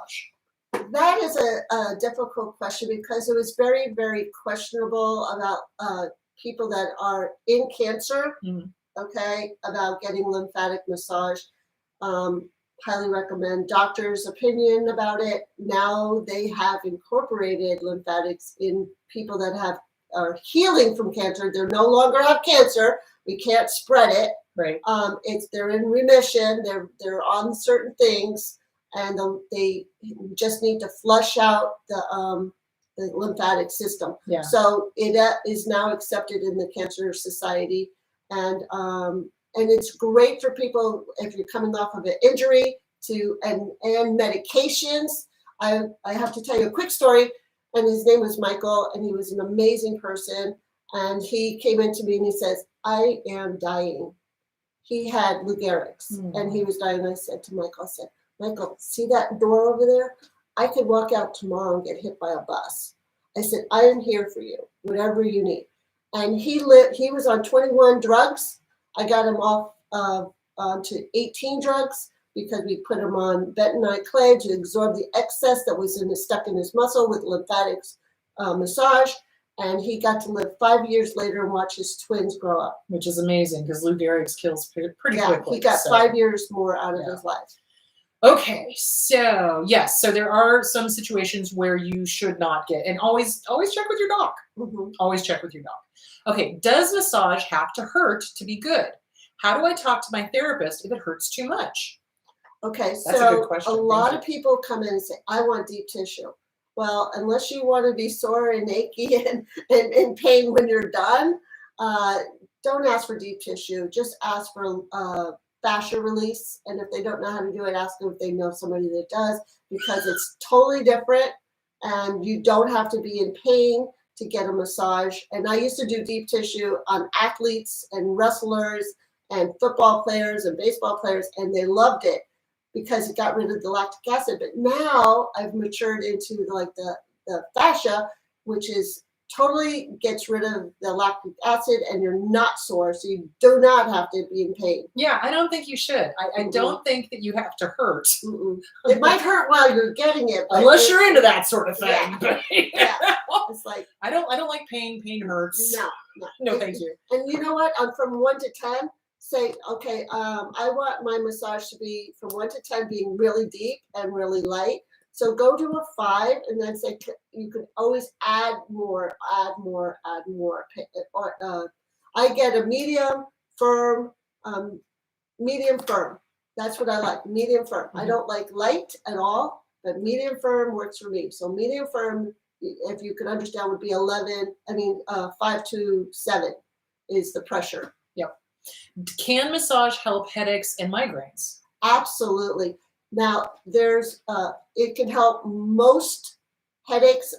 That is a difficult question because it was very, very questionable about people that are in cancer, okay, about getting lymphatic massage. Highly recommend. Doctor's opinion about it. Now they have incorporated lymphatics in people that are healing from cancer. They no longer have cancer. We can't spread it. Right. They're in remission. They're on certain things, and they just need to flush out the lymphatic system. Yeah. So it is now accepted in the Cancer Society, and it's great for people if you're coming off of an injury and medications. I have to tell you a quick story, and his name was Michael, and he was an amazing person. And he came into me and he says, I am dying. He had Lou Gehrig's, and he was dying. I said to Michael, Michael, see that door over there? I could walk out tomorrow and get hit by a bus. I said, I am here for you, whatever you need. And he was on 21 drugs. I got him off to 18 drugs because we put him on bentonite clay to absorb the excess that was stuck in his muscle with lymphatics massage. And he got to live 5 years later and watch his twins grow up. Which is amazing because Lou Gehrig's kills pretty quickly. He got 5 years more out of his life. Okay, so yes, so there are some situations where you should not get, and always check with your doc. Always check with your doc. Okay, does massage have to hurt to be good? How do I talk to my therapist if it hurts too much? Okay, that's a good question. A lot of people come in and say, I want deep tissue. Well, unless you want to be sore and achy and in pain when you're done, don't ask for deep tissue. Just ask for fascia release. And if they don't know how to do it, ask them if they know somebody that does, because it's totally different and you don't have to be in pain to get a massage. And I used to do deep tissue on athletes and wrestlers and football players and baseball players, and they loved it because it got rid of the lactic acid. But now I've matured into the fascia, which is totally gets rid of the lactic acid, and you're not sore, so you do not have to be in pain. Yeah, I don't think you should. I don't think that you have to hurt. It might hurt while you're getting it, but unless you're into that sort of thing. Yeah. Yeah. It's like I don't like pain. Pain hurts. No, thank you. And you know what? From 1 to 10, say, okay, I want my massage to be from 1 to 10 being really deep and really light. So go to a 5 and then say you can always add more. I get a medium firm. That's what I like, medium firm. I don't like light at all, but medium firm works for me. So medium firm, if you can understand, would be 5 to 7 is the pressure. Yep. Can massage help headaches and migraines? Absolutely. Now, it can help most headaches,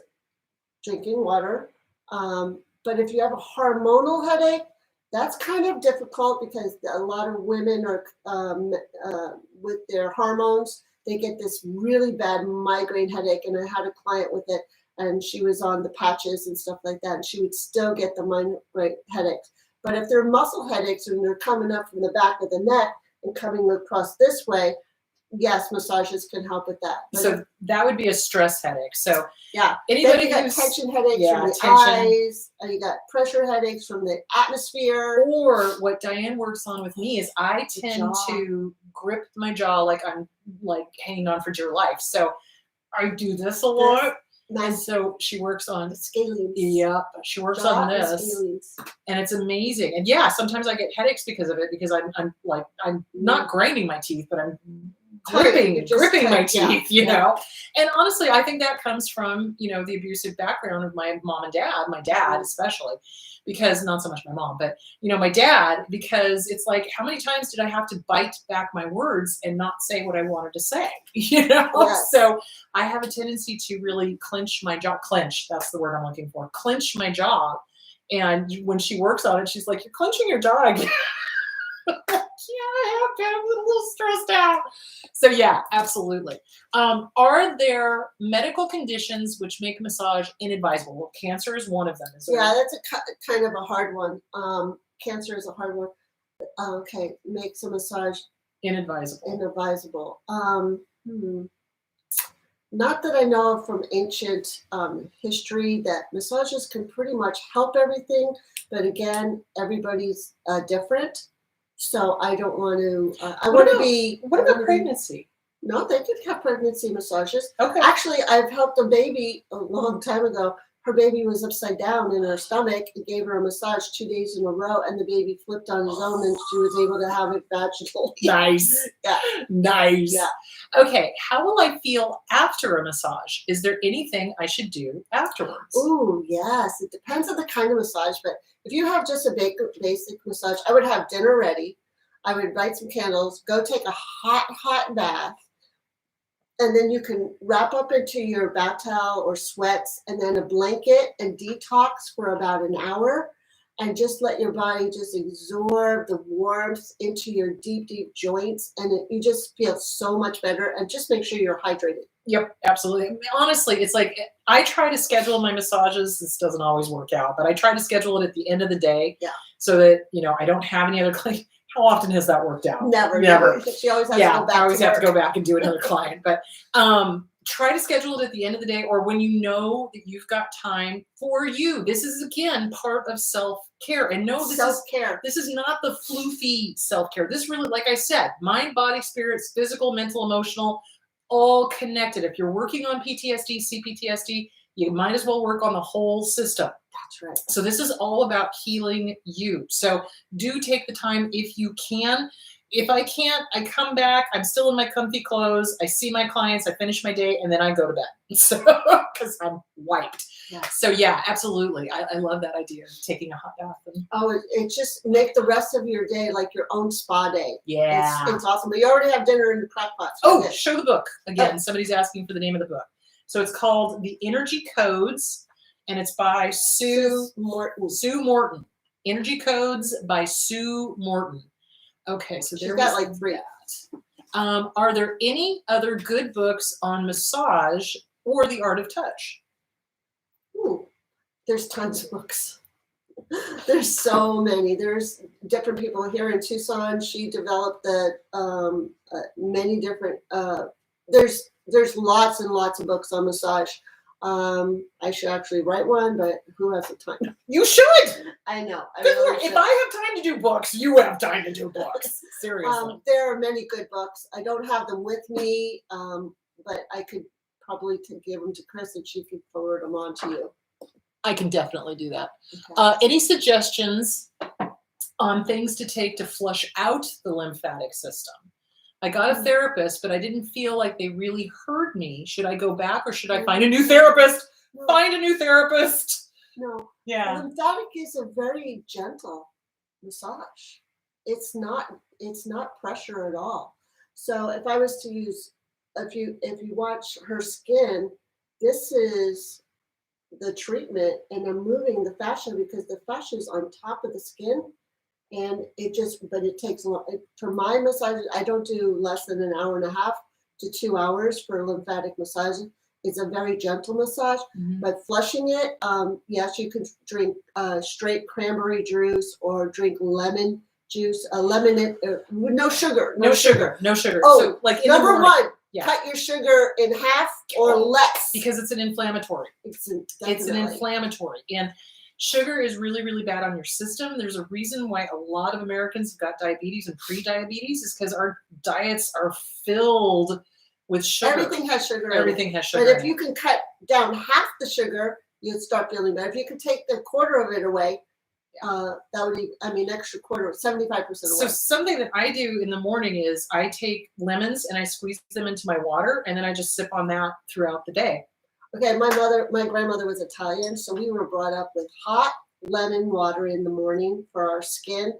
drinking water. But if you have a hormonal headache, that's kind of difficult because a lot of women are with their hormones, they get this really bad migraine headache. And I had a client with it, and she was on the patches and stuff like that, and she would still get the migraine headaches. But if they're muscle headaches and they're coming up from the back of the neck and coming across this way, yes, massages can help with that. But So that would be a stress headache. So yeah, then anybody you got who's tension headaches yeah, from the tension. eyes, and you got pressure headaches from the atmosphere. Or what Diane works on with me is I The tend jaw. to grip my jaw like I'm like hanging on for dear life. So I do this a lot. And Nice. so she works on The scalenes. yeah, she works Jaw on and this. scalenes. And it's amazing. And yeah, sometimes I get headaches because of it because I'm not grinding my teeth, but I'm gripping my teeth, you know. And honestly, I think that comes from, you know, the abusive background of my mom and dad, my dad especially, because not so much my mom, but you know, my dad, because it's like, how many times did I have to bite back my words and not say what I wanted to say? You know? Yes. So I have a tendency to really clench my jaw, that's the word I'm looking for, clench my jaw. And when she works on it, she's like, "You're clenching your jaw again." Yeah, I have been. I'm a little stressed out. So yeah, absolutely. Are there medical conditions which make massage inadvisable? Well, cancer is one of them. Is there? Yeah, that's a kind of a hard one. Cancer is a hard one. Okay, makes a massage Inadvisable. inadvisable. Not that I know of from ancient history that massages can pretty much help everything, but again, everybody's different. So I don't want to. I want to be. What about pregnancy? No, they could have pregnancy massages. Okay. Actually, I've helped a baby a long time ago. Her baby was upside down in her stomach and gave her a massage 2 days in a row, and the baby flipped on his own, and she was able to have it vaginally. Nice. Yeah. Nice. Yeah. Okay. How will I feel after a massage? Is there anything I should do afterwards? Ooh, yes. It depends on the kind of massage, but if you have just a basic massage, I would have dinner ready. I would light some candles, go take a hot bath, and then you can wrap up into your bath towel or sweats and then a blanket and detox for about an hour and just let your body just absorb the warmth into your deep joints, and you just feel so much better, and just make sure you're hydrated. Yep, absolutely. I mean, honestly, it's like I try to schedule my massages. This doesn't always work out, but I try to schedule it at the end of the day. Yeah. So that, you know, I don't have any other client. How often has that worked out? Never. She always has to go back. I always have to go back and do another client. But try to schedule it at the end of the day, or when you know that you've got time for you. This is again part of self-care. And no, self-care. This is not the floofy self-care. This really, like I said, mind, body, spirit, physical, mental, emotional, all connected. If you're working on PTSD, CPTSD, you might as well work on the whole system. That's right. So this is all about healing you. So do take the time if you can. If I can't, I come back, I'm still in my comfy clothes, I see my clients, I finish my day, and then I go to bed. So, because I'm wiped. Yeah. So yeah, absolutely. I love that idea of taking a hot bath. It just make the rest of your day like your own spa day. Yeah. It's awesome. But you already have dinner in the crock pot. Oh, show the book. Again, somebody's asking for the name of the book. So it's called The Energy Codes, and it's by Sue Morton. Energy Codes by Sue Morton. Okay, so she's got like 3. Are there any other good books on massage or the art of touch? Ooh, there's tons of books. There's so many. There's different people here in Tucson. She developed the many different. There's lots and lots of books on massage. I should actually write one, but who has the time? You should. I know. If I have time to do books, you have time to do books. Seriously. There are many good books. I don't have them with me, but I could probably give them to Chris, and she could forward them on to you. I can definitely do that. Okay. Any suggestions on things to take to flush out the lymphatic system? I got a therapist, but I didn't feel like they really heard me. Should I go back, or should I find a new therapist? No. Find a new therapist. No. Yeah. Lymphatic is a very gentle massage. It's not pressure at all. So if I was to use, if you watch her skin, this is the treatment, and I'm moving the fascia because the fascia is on top of the skin. And but it takes a lot. For my massage, I don't do less than an hour and a half to 2 hours for lymphatic massage. It's a very gentle massage, but flushing it, yes, you could drink straight cranberry juice or drink lemon juice, a lemon, no sugar. No sugar. No sugar. Oh, so like in number the morning, one, yeah. cut your sugar in half or less. Because it's an inflammatory. It's an inflammatory. And sugar is really, really bad on your system. There's a reason why a lot of Americans have got diabetes and pre-diabetes is because our diets are filled with sugar. Everything has sugar. Everything has sugar. But if you can cut down half the sugar, you'll start feeling better. If you can take the quarter of it away, that would be, extra quarter, 75% away. So something that I do in the morning is I take lemons and I squeeze them into my water, and then I just sip on that throughout the day. Okay, my grandmother was Italian, so we were brought up with hot lemon water in the morning for our skin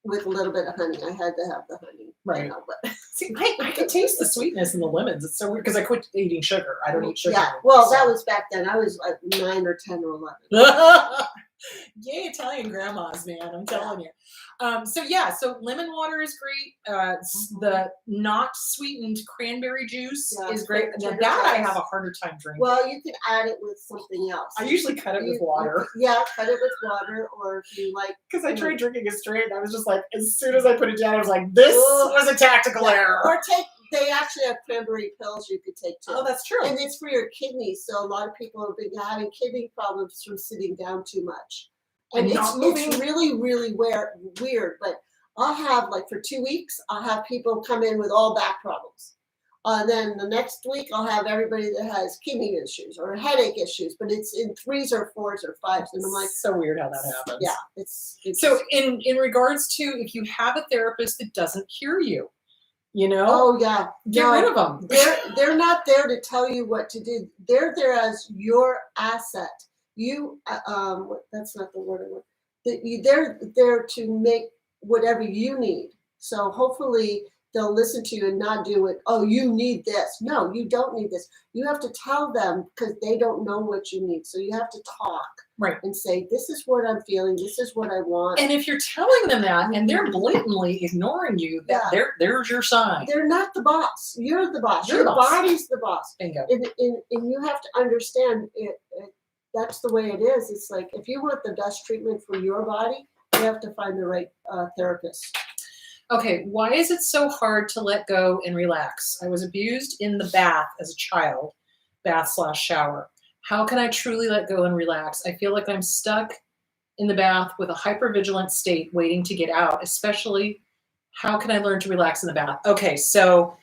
with a little bit of honey. I had to have the honey. Right. But see, I can taste the sweetness in the lemons. It's so weird because I quit eating sugar. I don't eat sugar. Yeah, anymore, well, that was back then. I was like 9 or 10 or 11. Yay, Italian grandmas, man! I'm telling you. So lemon water is great. The not sweetened cranberry juice is great. Now that I have a harder time drinking. Well, you can add it with something else. I usually cut it with water. Yeah, cut it with water, or if you like. Because I tried drinking it straight, and I was just like, as soon as I put it down, I was like, this was a tactical error. Or they actually have cranberry pills you could take too. Oh, that's true. And it's for your kidneys. So a lot of people have been having kidney problems from sitting down too much. And it's really, really weird. But I'll have, like, for 2 weeks, I'll have people come in with all back problems. Then the next week, I'll have everybody that has kidney issues or headache issues, but it's in 3s or 4s or 5s. And I'm like, so weird how that happens. Yeah, it's so in regards to if you have a therapist that doesn't hear you, oh yeah, get rid of them. They're not there to tell you what to do. They're there as your asset. You that's not the word I want. They're there to make whatever you need. So hopefully they'll listen to you and not do it. Oh, you need this. No, you don't need this. You have to tell them because they don't know what you need. So you have to talk. Right. And say, this is what I'm feeling. This is what I want. And if you're telling them that and they're blatantly ignoring you, there's your sign. They're not the boss. You're the boss. You're your the boss. Body's the boss. Bingo. And you have to understand it. That's the way it is. It's like, if you want the best treatment for your body, you have to find the right therapist. Okay, why is it so hard to let go and relax? I was abused in the bath as a child, bath/shower. How can I truly let go and relax? I feel like I'm stuck in the bath with a hypervigilant state waiting to get out, especially how can I learn to relax in the bath? Okay, so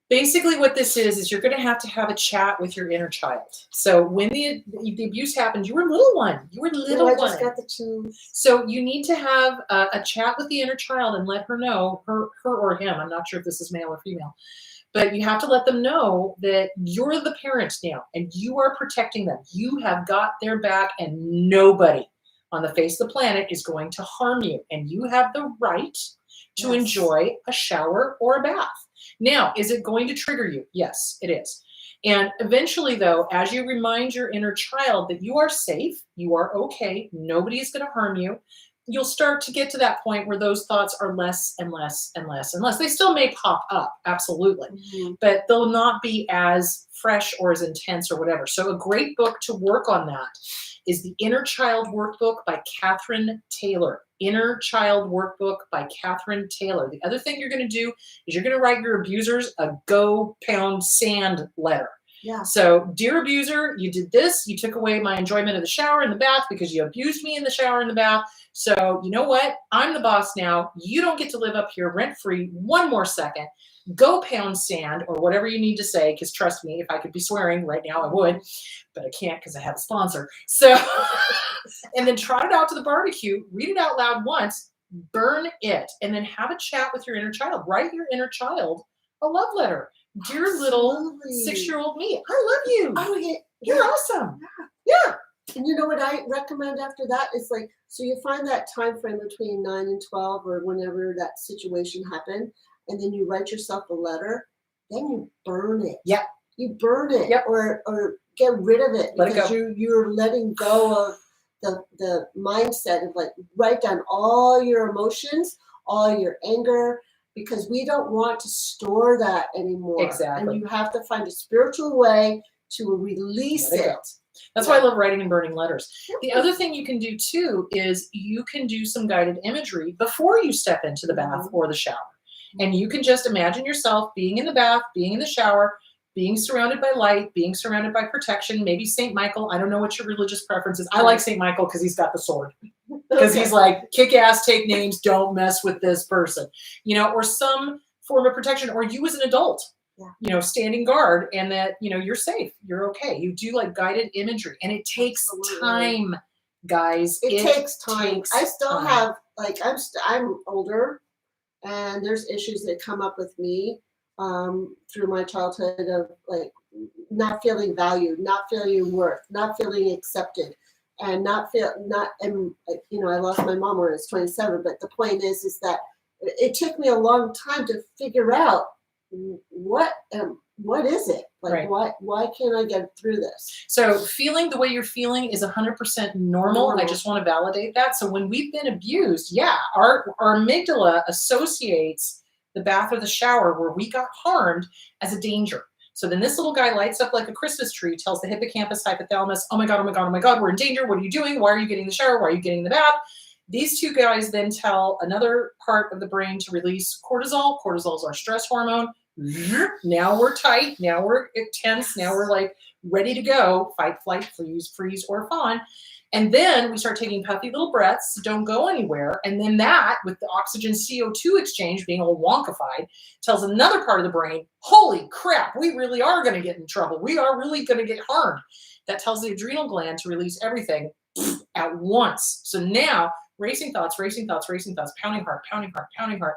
basically what this is you're going to have a chat with your inner child. So when the abuse happened, you were a little one. You were a little one. I just got the chills. So you need to have a chat with the inner child and let her know, her or him, I'm not sure if this is male or female, but you have to let them know that you're the parent now and you are protecting them. You have got their back and nobody on the face of the planet is going to harm you. And you have the right to enjoy a shower or a bath. Now, is it going to trigger you? Yes, it is. And eventually, though, as you remind your inner child that you are safe, you are okay, nobody is going to harm you, you'll start to get to that point where those thoughts are less and less and less and less. They still may pop up, absolutely, but they'll not be as fresh or as intense or whatever. So a great book to work on that is the Inner Child Workbook by Catherine Taylor. Inner Child Workbook by Catherine Taylor. The other thing you're going to do is you're going to write your abusers a go pound sand letter. Yeah. So, dear abuser, you did this. You took away my enjoyment of the shower and the bath because you abused me in the shower and the bath. So, you know what? I'm the boss now. You don't get to live up here rent-free one more second. Go pound sand or whatever you need to say, because trust me, if I could be swearing right now, I would, but I can't because I have a sponsor. So, and then trot it out to the barbecue, read it out loud once, burn it, and then have a chat with your inner child. Write your inner child a love letter. Dear little 6-year-old me, I love you. Oh, yeah. You're awesome. Yeah. And you know what I recommend after that is like, so you find that time frame between 9 and 12 or whenever that situation happened, and then you write yourself a letter, then you burn it. Yep. You burn it or get rid of it because you're letting go of the mindset of like write down all your emotions, all your anger, because we don't want to store that anymore. Exactly. And you have to find a spiritual way to release it. That's why I love writing and burning letters. The other thing you can do too is you can do some guided imagery before you step into the bath or the shower. And you can just imagine yourself being in the bath, being in the shower, being surrounded by light, being surrounded by protection, maybe St. Michael. I don't know what your religious preference is. I like St. Michael because he's got the sword. Because he's like, kick ass, take names, don't mess with this person. You know, or some form of protection, or you as an adult. Yeah. You know, standing guard, and that, you know, you're safe, you're okay. You do like guided imagery, and it takes time, guys. It takes time. I still have, like, I'm older, and there's issues that come up with me through my childhood of like not feeling valued, not feeling worth, not feeling accepted, and and you know, I lost my mom when I was 27. But the point is that it took me a long time to figure out what is it like, why can't I get through this? So feeling the way you're feeling is 100% normal. I just want to validate that. So when we've been abused, our amygdala associates the bath or the shower where we got harmed as a danger. So then this little guy lights up like a Christmas tree, tells the hippocampus, hypothalamus, oh my God, oh my God, oh my God, we're in danger. What are you doing? Why are you getting in the shower? Why are you getting in the bath? These two guys then tell another part of the brain to release cortisol. Cortisol is our stress hormone. Now we're tight. Now we're tense. Now we're like ready to go. Fight, flight, freeze, or fawn. And then we start taking puffy little breaths. Don't go anywhere. And then that, with the oxygen CO2 exchange being all wonkified, tells another part of the brain, holy crap, we really are going to get in trouble. We are really going to get harmed. That tells the adrenal gland to release everything at once. So now, racing thoughts, pounding heart.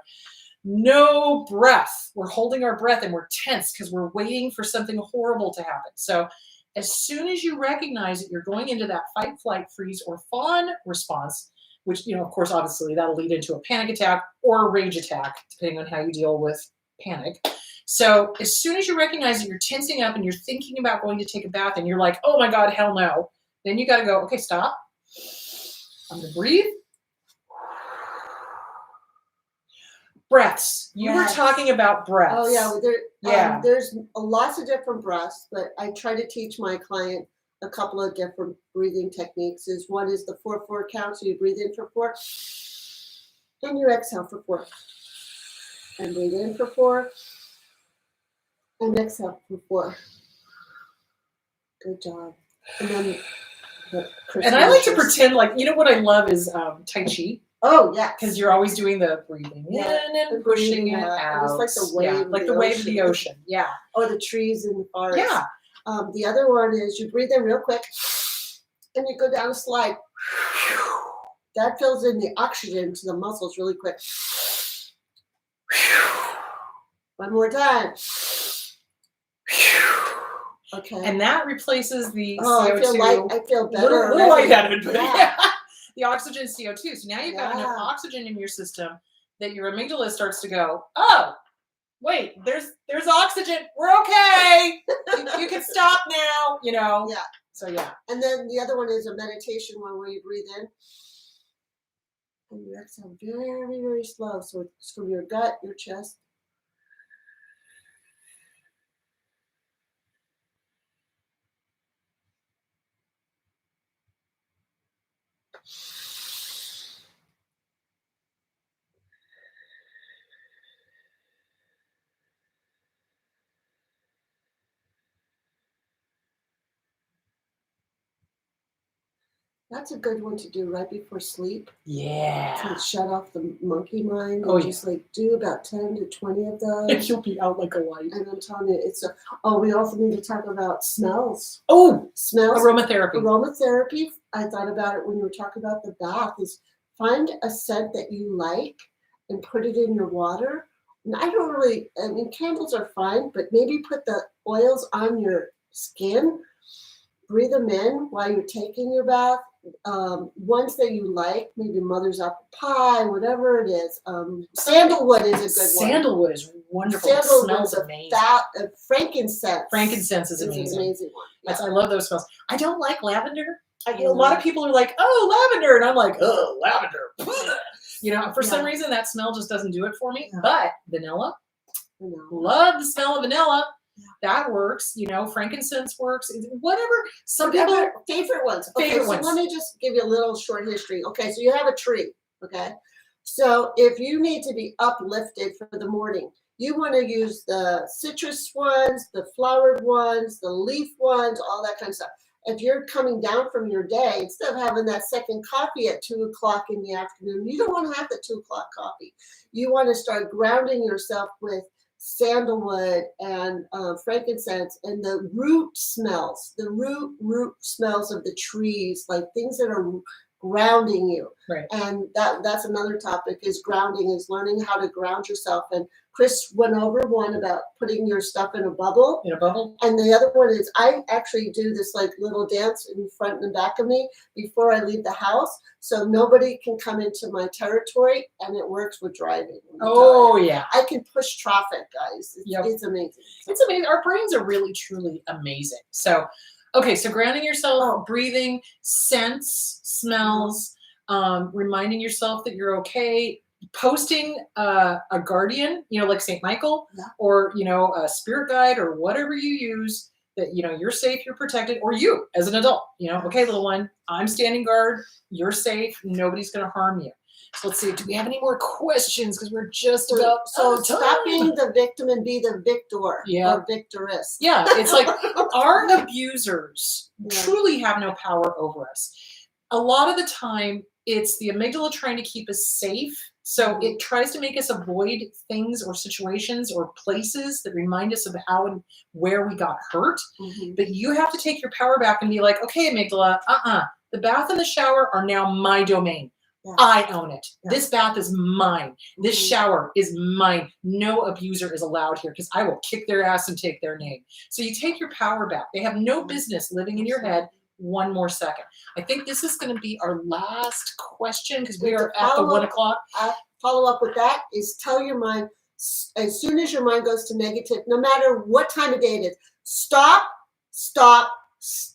No breath. We're holding our breath and we're tense because we're waiting for something horrible to happen. So as soon as you recognize that you're going into that fight, flight, freeze, or fawn response, which, you know, of course, obviously that'll lead into a panic attack or a rage attack, depending on how you deal with panic. So as soon as you recognize that you're tensing up and you're thinking about going to take a bath and you're like, oh my God, hell no. Then you got to go, okay, stop. I'm going to breathe. Breaths. You were talking about breaths. Oh yeah, there's lots of different breaths, but I try to teach my client a couple of different breathing techniques. One is the 4-4 count, so you breathe in for 4, and you exhale for 4, and breathe in for 4, and exhale for 4. Good job. And then and I like to pretend like, you know what I love is Tai Chi. Oh yeah, because you're always doing the breathing in and pushing it out. It's like the wave, like the wave of the ocean. Yeah. Or the trees in the forest. Yeah. The other one is you breathe in real quick, and you go down a slide. That fills in the oxygen to the muscles really quick. One more time. Okay. And that replaces the CO2. I feel better. Little lightheaded, but yeah. The oxygen CO2. So now you've got enough oxygen in your system that your amygdala starts to go, oh, wait, there's oxygen. We're okay. You can stop now, you know. Yeah. So yeah. And then the other one is a meditation one where you breathe in and you exhale very, very slow. So it's from your gut, your chest. That's a good one to do right before sleep. Yeah. To shut off the monkey mind. And just like do about 10 to 20 of those. And you'll be out like a light. And I'm telling you, we also need to talk about smells. Oh, smells. Aromatherapy. Aromatherapy. I thought about it when you were talking about the bath, is find a scent that you like and put it in your water. And I mean, candles are fine, but maybe put the oils on your skin. Breathe them in while you're taking your bath. Ones that you like, maybe mother's apple pie, whatever it is. Sandalwood is a good one. Sandalwood is wonderful. Sandalwood smells amazing. Frankincense. Frankincense is amazing. It's an amazing one. Yes, I love those smells. I don't like lavender. A lot of people are like, oh, lavender. And I'm like, oh, lavender. You know, for some reason, that smell just doesn't do it for me. Yeah. But vanilla, love the smell of vanilla. That works. You know, frankincense works. Whatever. Some people Whatever favorite ones. Okay, favorite so ones. let me just give you a little short history. Okay, so you have a tree. Okay, so if you need to be uplifted for the morning, you want to use the citrus ones, the flowered ones, the leaf ones, all that kind of stuff. If you're coming down from your day, instead of having that second coffee at 2 o'clock in the afternoon, you don't want to have the 2 o'clock coffee. You want to start grounding yourself with sandalwood and frankincense and the root smells, the root smells of the trees, like things that are grounding you. Right. And that's another topic, is grounding, is learning how to ground yourself. And Chris went over one about putting your stuff in a bubble. In a bubble. And the other one is, I actually do this like little dance in front and back of me before I leave the house, so nobody can come into my territory, and it works with driving. Oh yeah. I can push traffic, guys. Yep. It's amazing. It's amazing. Our brains are really, truly amazing. So, okay, so grounding yourself, breathing, scents, smells, reminding yourself that you're okay, posting a guardian, you know, like St. Michael, or, you know, a spirit guide, or whatever you use, that, you know, you're safe, you're protected, or you as an adult, you know, okay, little one, I'm standing guard, you're safe, nobody's going to harm you. So let's see, do we have any more questions? Because we're just about so stop being the victim and be the victor, or victoress. Yeah, it's like our abusers truly have no power over us. A lot of the time, it's the amygdala trying to keep us safe. So it tries to make us avoid things or situations or places that remind us of how and where we got hurt. But you have to take your power back and be like, okay, amygdala, the bath and the shower are now my domain. I own it. This bath is mine. This shower is mine. No abuser is allowed here, because I will kick their ass and take their name. So you take your power back. They have no business living in your head one more second. I think this is going to be our last question, because we are at the 1 o'clock. Follow up with that is, tell your mind, as soon as your mind goes to negative, no matter what time of day it is, stop.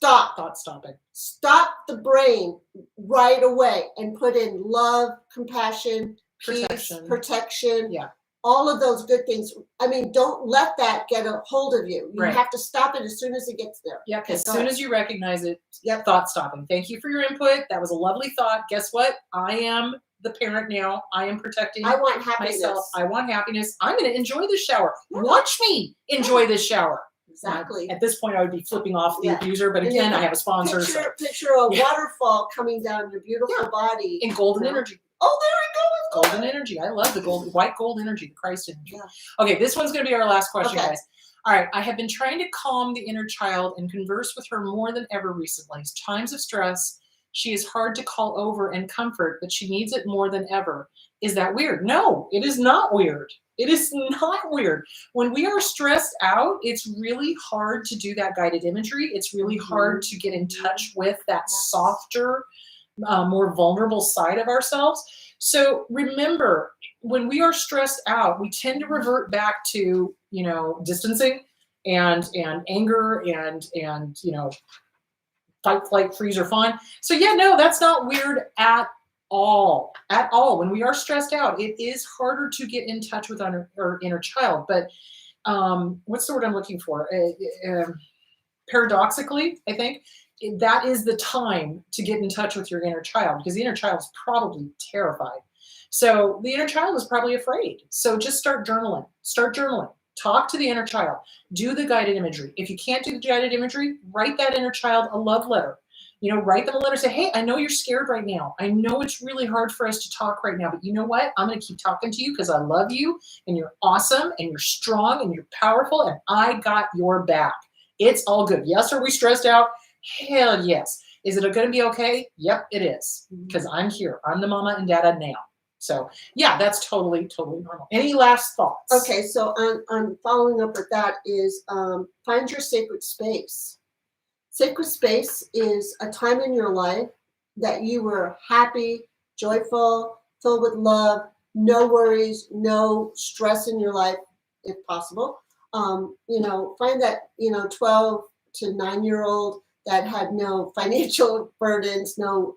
Thought stopping. Stop the brain right away and put in love, compassion, peace, protection, all of those good things. I mean, don't let that get a hold of you. You have to stop it as soon as it gets there. Yep, as soon as you recognize it, thought stopping. Thank you for your input. That was a lovely thought. Guess what? I am the parent now. I am protecting myself. I want happiness. I'm going to enjoy this shower. Watch me enjoy this shower. Exactly. At this point, I would be flipping off the abuser, but again, I have a sponsor. Picture a waterfall coming down your beautiful body. In golden energy. Oh, there we go. Golden energy. I love the white gold energy, the Christ energy. Okay, this one's going to be our last question, guys. All right, I have been trying to calm the inner child and converse with her more than ever recently. Times of stress, she is hard to call over and comfort, but she needs it more than ever. Is that weird? No, it is not weird. It is not weird. When we are stressed out, it's really hard to do that guided imagery. It's really hard to get in touch with that softer, more vulnerable side of ourselves. So remember, when we are stressed out, we tend to revert back to, you know, distancing and anger and you know, fight, flight, freeze, or fawn. So yeah, no, that's not weird at all. When we are stressed out, it is harder to get in touch with our inner child. But what's the word I'm looking for? Paradoxically, I think that is the time to get in touch with your inner child, because the inner child is probably terrified. So the inner child is probably afraid. So just start journaling. Talk to the inner child. Do the guided imagery. If you can't do the guided imagery, write that inner child a love letter. You know, write them a letter. Say, hey, I know you're scared right now. I know it's really hard for us to talk right now, but you know what? I'm going to keep talking to you because I love you, and you're awesome, and you're strong, and you're powerful, and I got your back. It's all good. Yes, are we stressed out? Hell yes. Is it going to be okay? Yep, it is, because I'm here. I'm the mama and dada now. So yeah, that's totally normal. Any last thoughts? Okay, so on following up with that is find your sacred space. Sacred space is a time in your life that you were happy, joyful, filled with love, no worries, no stress in your life, if possible. You know, find that, 12 to 9-year-old that had no financial burdens, no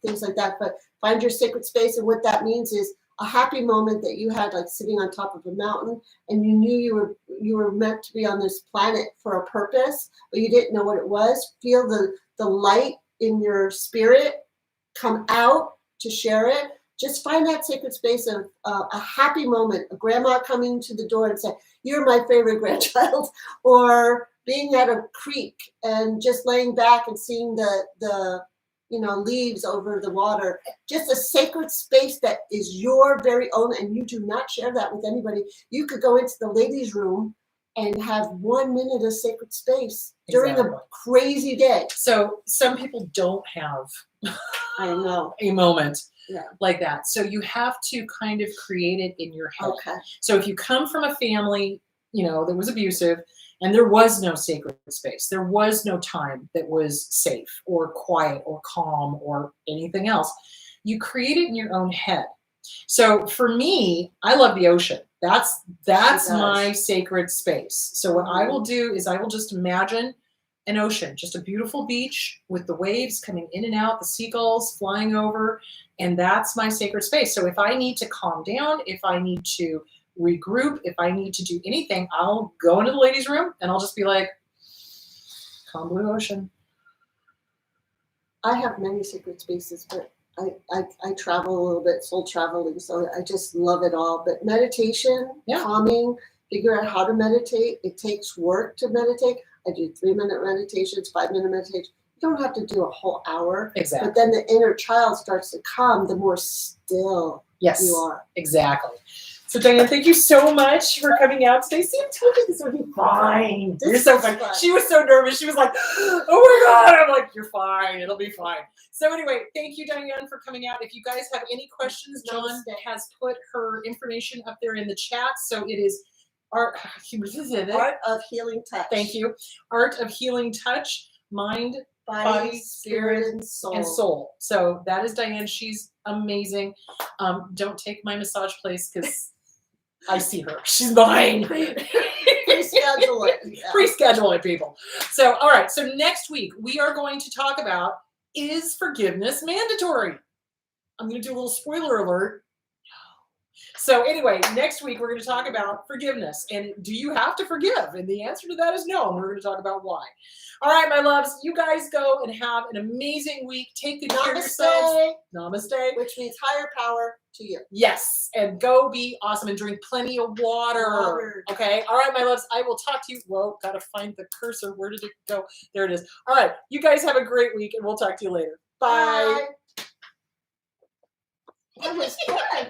things like that, but find your sacred space. And what that means is a happy moment that you had, like sitting on top of a mountain, and you knew you were meant to be on this planet for a purpose, but you didn't know what it was. Feel the light in your spirit come out to share it. Just find that sacred space of a happy moment, a grandma coming to the door and say, "You're my favorite grandchild," or being at a creek and just laying back and seeing the leaves over the water. Just a sacred space that is your very own, and you do not share that with anybody. You could go into the ladies' room and have 1 minute of sacred space during a Exactly. crazy day. So some people don't have I know. a moment Yeah. like that. So you have to kind of create it in your head. Okay. So if you come from a family, that was abusive, and there was no sacred space, there was no time that was safe or quiet or calm or anything else, you create it in your own head. So for me, I love the ocean. That's my sacred space. So what I will do is I will just imagine an ocean, just a beautiful beach with the waves coming in and out, the seagulls flying over, and that's my sacred space. So if I need to calm down, if I need to regroup, if I need to do anything, I'll go into the ladies' room and I'll just be like, calm blue ocean. I have many sacred spaces, but I travel a little bit, soul traveling, so I just love it all. But meditation, calming, figure out how to meditate. It takes work to meditate. I do 3-minute meditations, 5-minute meditations. You don't have to do a whole hour. Exactly. But then the inner child starts to come, the more still you are. Exactly. So Diane, thank you so much for coming out today. See, I told you this would be fine. You're so fun. She was so nervous. She was like, "Oh my God." I'm like, "You're fine. It'll be fine." So anyway, thank you, Diane, for coming out. If you guys have any questions, John has put her information up there in the chat. So it is Art of Healing Touch. Thank you. Art of Healing Touch, mind, body, spirit, and soul. And soul. So that is Diane. She's amazing. Don't take my massage place because I see her. She's mine. Pre-schedule it. Yeah. Pre-schedule it, people. So, all right. So next week we are going to talk about, is forgiveness mandatory? I'm going to do a little spoiler alert. So anyway, next week we're going to talk about forgiveness, and do you have to forgive? And the answer to that is no, and we're going to talk about why. All right, my loves, you guys go and have an amazing week. Take good care of yourselves. Namaste. Which means higher power to you. Yes, and go be awesome and drink plenty of water. Okay, all right, my loves, I will talk to you. Whoa, gotta find the cursor. Where did it go? There it is. All right, you guys have a great week, and we'll talk to you later. Bye. That was fun.